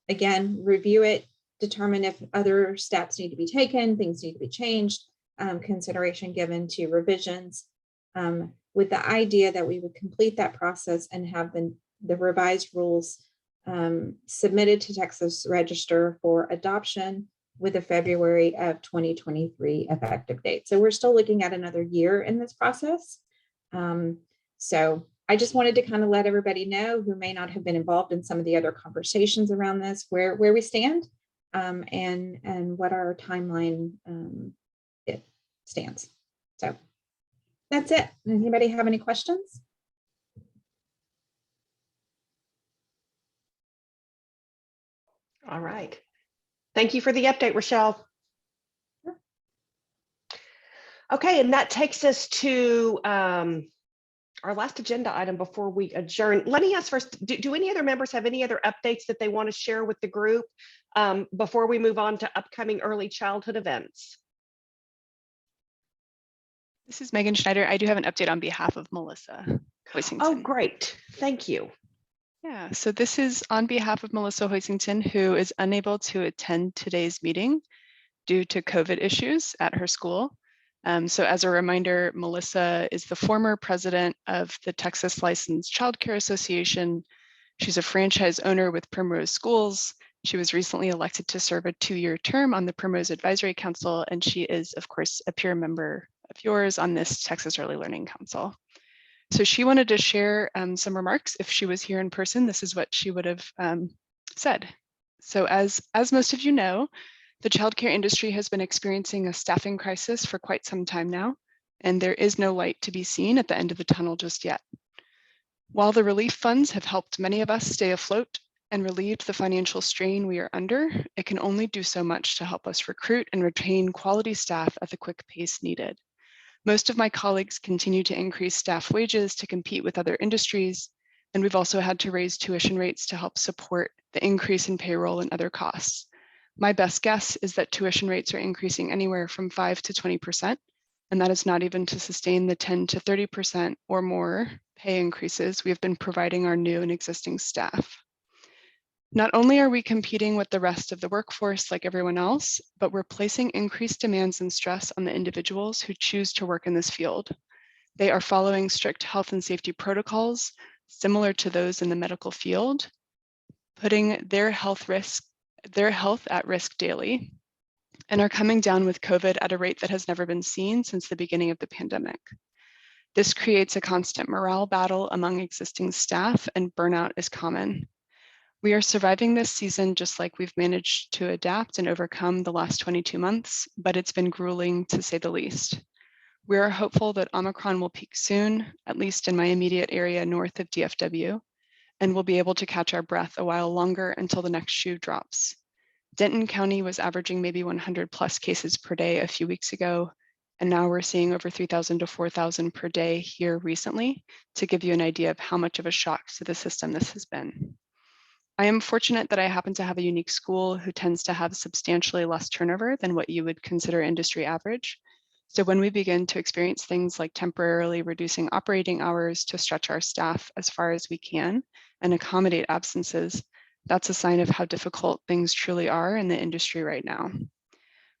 again, review it, determine if other steps need to be taken, things need to be changed, consideration given to revisions, with the idea that we would complete that process and have the revised rules submitted to Texas Register for adoption with a February of 2023 effective date. So we're still looking at another year in this process. So I just wanted to kind of let everybody know who may not have been involved in some of the other conversations around this, where we stand and what our timeline it stands. So that's it. Anybody have any questions? All right. Thank you for the update, Rochelle. Sure. Okay, and that takes us to our last agenda item before we adjourn. Let me ask first, do any other members have any other updates that they want to share with the group before we move on to upcoming early childhood events? This is Megan Schneider. I do have an update on behalf of Melissa Hoisington. Oh, great. Thank you. Yeah, so this is on behalf of Melissa Hoisington, who is unable to attend today's meeting due to COVID issues at her school. So as a reminder, Melissa is the former president of the Texas Licensed Child Care Association. She's a franchise owner with Primrose Schools. She was recently elected to serve a 2-year term on the Primrose Advisory Council, and she is, of course, a peer member of yours on this Texas Early Learning Council. So she wanted to share some remarks. If she was here in person, this is what she would have said. So as most of you know, the childcare industry has been experiencing a staffing crisis for quite some time now, and there is no light to be seen at the end of the tunnel just yet. While the relief funds have helped many of us stay afloat, and relieved the financial strain we are under, it can only do so much to help us recruit and retain quality staff at the quick pace needed. Most of my colleagues continue to increase staff wages to compete with other industries, and we've also had to raise tuition rates to help support the increase in payroll and other costs. My best guess is that tuition rates are increasing anywhere from 5 to 20%, and that is not even to sustain the 10 to 30% or more pay increases we have been providing our new and existing staff. Not only are we competing with the rest of the workforce like everyone else, but we're placing increased demands and stress on the individuals who choose to work in this field. They are following strict health and safety protocols similar to those in the medical field, putting their health at risk daily, and are coming down with COVID at a rate that has never been seen since the beginning of the pandemic. This creates a constant morale battle among existing staff, and burnout is common. We are surviving this season just like we've managed to adapt and overcome the last 22 months, but it's been grueling to say the least. We are hopeful that Omicron will peak soon, at least in my immediate area north of DFW, and we'll be able to catch our breath a while longer until the next shoe drops. Denton County was averaging maybe 100 plus cases per day a few weeks ago, and now we're seeing over 3,000 to 4,000 per day here recently, to give you an idea of how much of a shock to the system this has been. I am fortunate that I happen to have a unique school who tends to have substantially less turnover than what you would consider industry average. So when we begin to experience things like temporarily reducing operating hours to stretch our staff as far as we can and accommodate absences, that's a sign of how difficult things truly are in the industry right now.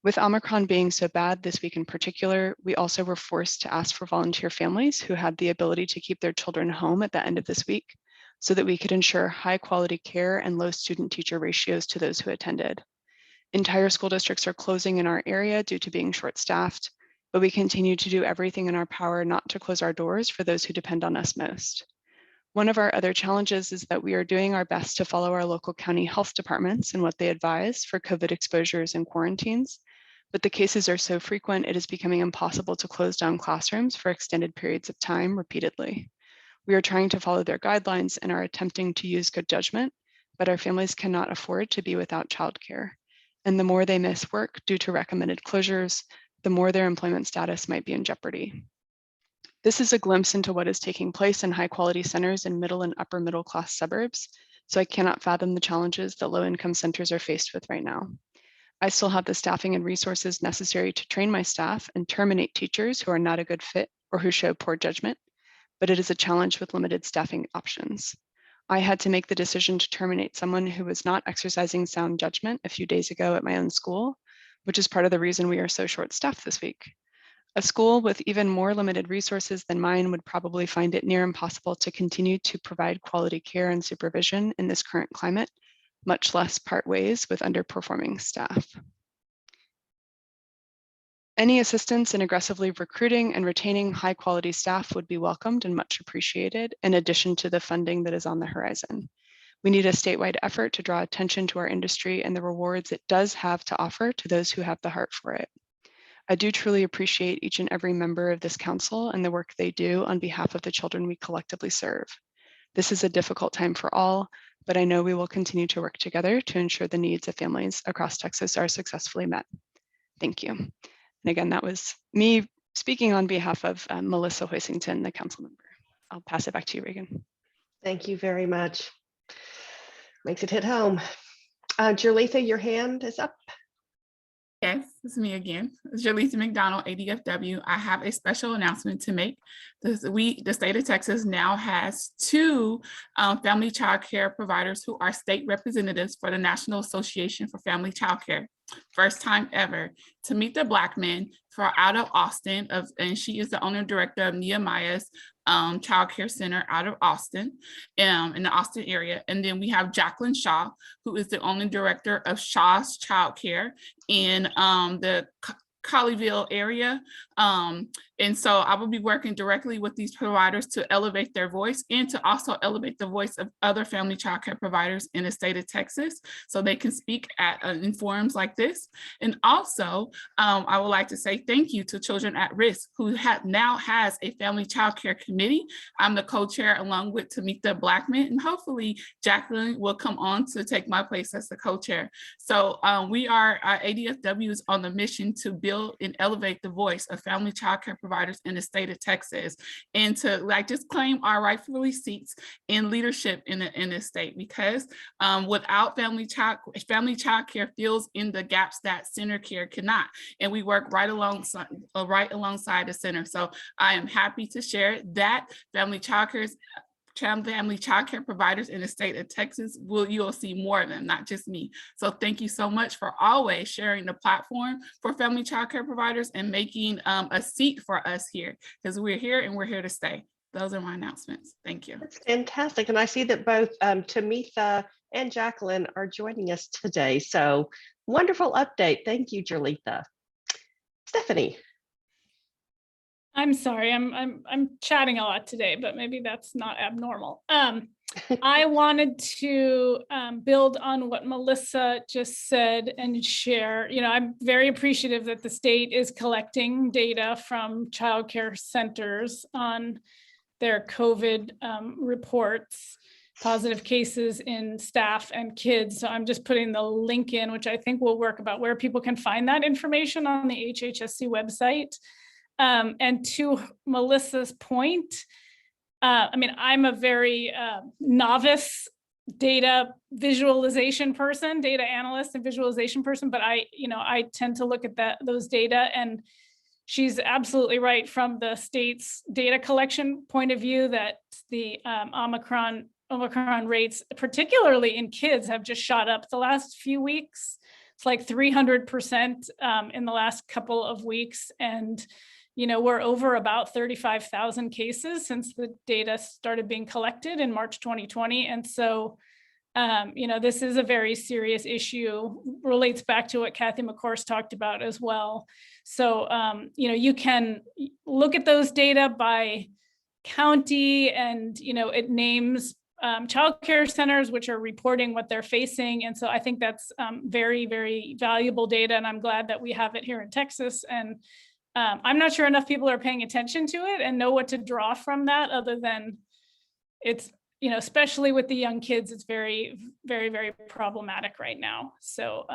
With Omicron being so bad this week in particular, we also were forced to ask for volunteer families who had the ability to keep their children home at the end of this week, so that we could ensure high quality care and low student teacher ratios to those who attended. Entire school districts are closing in our area due to being short staffed, but we continue to do everything in our power not to close our doors for those who depend on us most. One of our other challenges is that we are doing our best to follow our local county health departments and what they advise for COVID exposures and quarantines, but the cases are so frequent it is becoming impossible to close down classrooms for extended periods of time repeatedly. We are trying to follow their guidelines and are attempting to use good judgment, but our families cannot afford to be without childcare. And the more they miss work due to recommended closures, the more their employment status might be in jeopardy. This is a glimpse into what is taking place in high quality centers in middle and upper middle class suburbs, so I cannot fathom the challenges that low income centers are faced with right now. I still have the staffing and resources necessary to train my staff and terminate teachers who are not a good fit or who show poor judgment, but it is a challenge with limited staffing options. I had to make the decision to terminate someone who was not exercising sound judgment a few days ago at my own school, which is part of the reason we are so short-staffed this week. A school with even more limited resources than mine would probably find it near impossible to continue to provide quality care and supervision in this current climate, much less part ways with underperforming staff. Any assistance in aggressively recruiting and retaining high quality staff would be welcomed and much appreciated, in addition to the funding that is on the horizon. We need a statewide effort to draw attention to our industry and the rewards it does have to offer to those who have the heart for it. I do truly appreciate each and every member of this council and the work they do on behalf of the children we collectively serve. This is a difficult time for all, but I know we will continue to work together to ensure the needs of families across Texas are successfully met. Thank you. And again, that was me speaking on behalf of Melissa Hoisington, the council member. I'll pass it back to you, Reagan. Thank you very much. Makes it hit home. Jerletha, your hand is up. Yes, it's me again. It's Jaleesa McDonald, ADFW. I have a special announcement to make. The state of Texas now has 2 family child care providers who are state representatives for the National Association for Family Child Care. First time ever. Tamika Blackman for out of Austin, and she is the owner and director of Nehemiah's Child Care Center out of Austin, in the Austin area. And then we have Jacqueline Shaw, who is the owner and director of Shaw's Child Care in the Colleyville area. And so I will be working directly with these providers to elevate their voice and to also elevate the voice of other family child care providers in the state of Texas so they can speak at in forums like this. And also, I would like to say thank you to Children at Risk, who now has a family child care committee. I'm the co-chair along with Tamika Blackman, and hopefully Jacqueline will come on to take my place as the co-chair. So we are, ADFW is on the mission to build and elevate the voice of family child care providers in the state of Texas, and to just claim our rightfully seats in leadership in the state, because without family child care fills in the gaps that center care cannot, and we work right alongside the center. So I am happy to share that family child care providers in the state of Texas, you'll see more of them, not just me. So thank you so much for always sharing the platform for family child care providers and making a seat for us here, because we're here and we're here to stay. Those are my announcements. Thank you. That's fantastic. And I see that both Tamitha and Jacqueline are joining us today. So wonderful update. Thank you, Jerlitha. Stephanie. I'm sorry, I'm chatting a lot today, but maybe that's not abnormal. I wanted to build on what Melissa just said and share. I'm very appreciative that the state is collecting data from childcare centers on their COVID reports, positive cases in staff and kids. So I'm just putting the link in, which I think will work, about where people can find that information on the HHSC website. And to Melissa's point, I'm a very novice data visualization person, data analyst and visualization person, but I tend to look at those data, and she's absolutely right from the state's data collection point of view that the Omicron rates, particularly in kids, have just shot up the last few weeks. It's like 300% in the last couple of weeks. And we're over about 35,000 cases since the data started being collected in March 2020. And so, this is a very serious issue, relates back to what Kathy McCourse talked about as well. So, you can look at those data by county, and, it names childcare centers which are reporting what they're facing. And so I think that's very, very valuable data. And I'm glad that we have it here in Texas. And I'm not sure enough people are paying attention to it and know what to draw from that, other than it's, especially with the young kids, it's very, very, very problematic right now. So,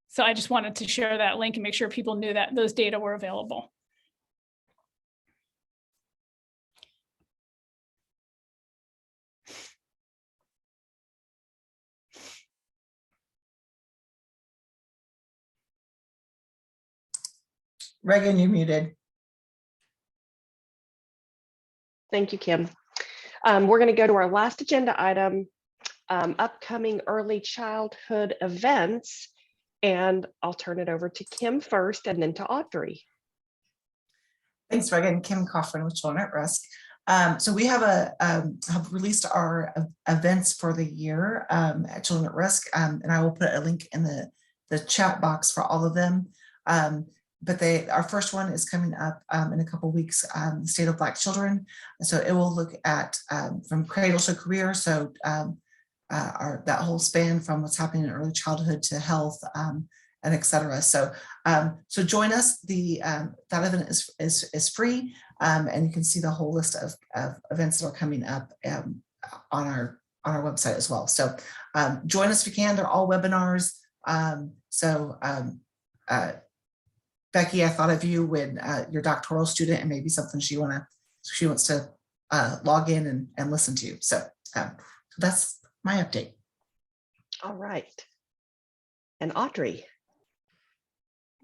so I just wanted to share that link and make sure people knew that those data were available. Reagan, you're muted. Thank you, Kim. We're going to go to our last agenda item, upcoming early childhood events. And I'll turn it over to Kim first, and then to Audrey. Thanks, Reagan. Kim Cochran with Children at Risk. So we have have released our events for the year at Children at Risk, and I will put a link in the chat box for all of them. But our first one is coming up in a couple of weeks, the State of Black Children. So it will look at from cradle to career. So that whole span from what's happening in early childhood to health and et cetera. So so join us. That event is free, and you can see the whole list of events that are coming up on our website as well. So join us if you can. They're all webinars. Becky, I thought of you when your doctoral student, and maybe something she wants to log in and listen to. So that's my update. All right. And Audrey.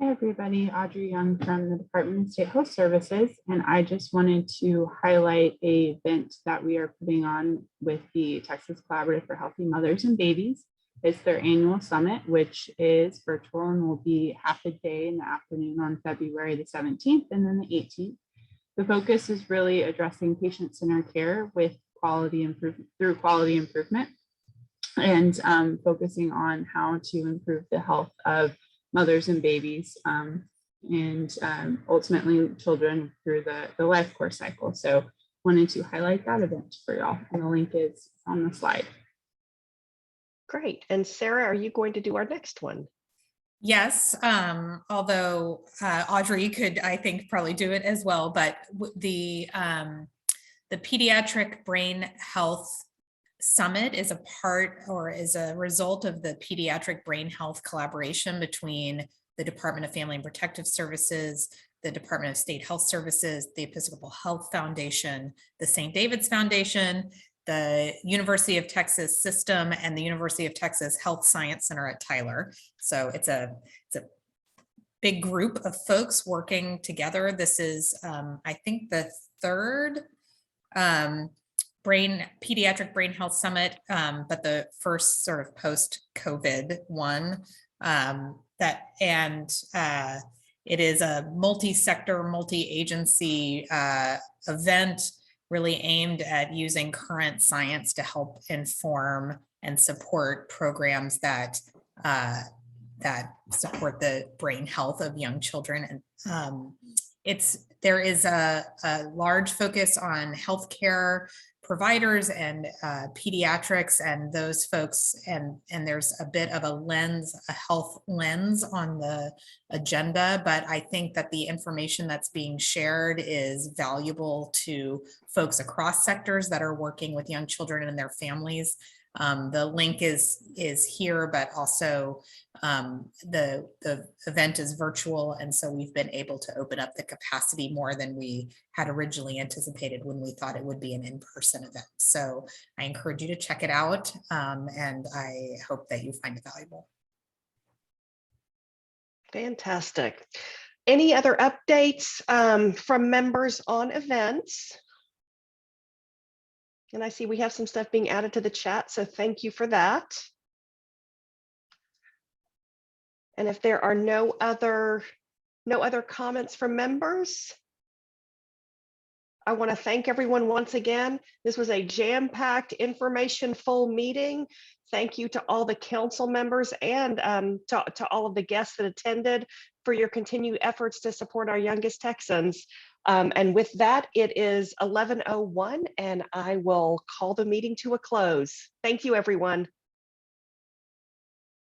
Hey everybody, Audrey Young from the Department of State Health Services, and I just wanted to highlight an event that we are putting on with the Texas Collaborative for Healthy Mothers and Babies. It's their annual summit, which is virtual and will be half a day in the afternoon on February the 17th and then the 18th. The focus is really addressing patient-centered care with quality improvement, and focusing on how to improve the health of mothers and babies and ultimately children through the life course cycle. So wanted to highlight that event for y'all, and the link is on the slide. Great. And Sarah, are you going to do our next one? Yes, although Audrey could, I think, probably do it as well, but the Pediatric Brain Health Summit is a part or is a result of the Pediatric Brain Health collaboration between the Department of Family and Protective Services, the Department of State Health Services, the Episcopal Health Foundation, the St. David's Foundation, the University of Texas System, and the University of Texas Health Science Center at Tyler. So it's a big group of folks working together. This is, I think, the third Pediatric Brain Health Summit, but the first sort of post-COVID one. It is a multi-sector, multi-agency event really aimed at using current science to help inform and support programs that support the brain health of young children. And there is a large focus on healthcare providers and pediatrics and those folks, and there's a bit of a health lens on the agenda, but I think that the information that's being shared is valuable to folks across sectors that are working with young children and their families. The link is here, but also the event is virtual, and so we've been able to open up the capacity more than we had originally anticipated when we thought it would be an in-person event. So I encourage you to check it out, and I hope that you find it valuable. Fantastic. Any other updates from members on events? And I see we have some stuff being added to the chat, so thank you for that. And if there are no other comments from members, I want to thank everyone once again. This was a jam-packed, information-full meeting. Thank you to all the council members and to all of the guests that attended for your continued efforts to support our youngest Texans. And with that, it is 11:01, and I will call the meeting to a close. Thank you, everyone.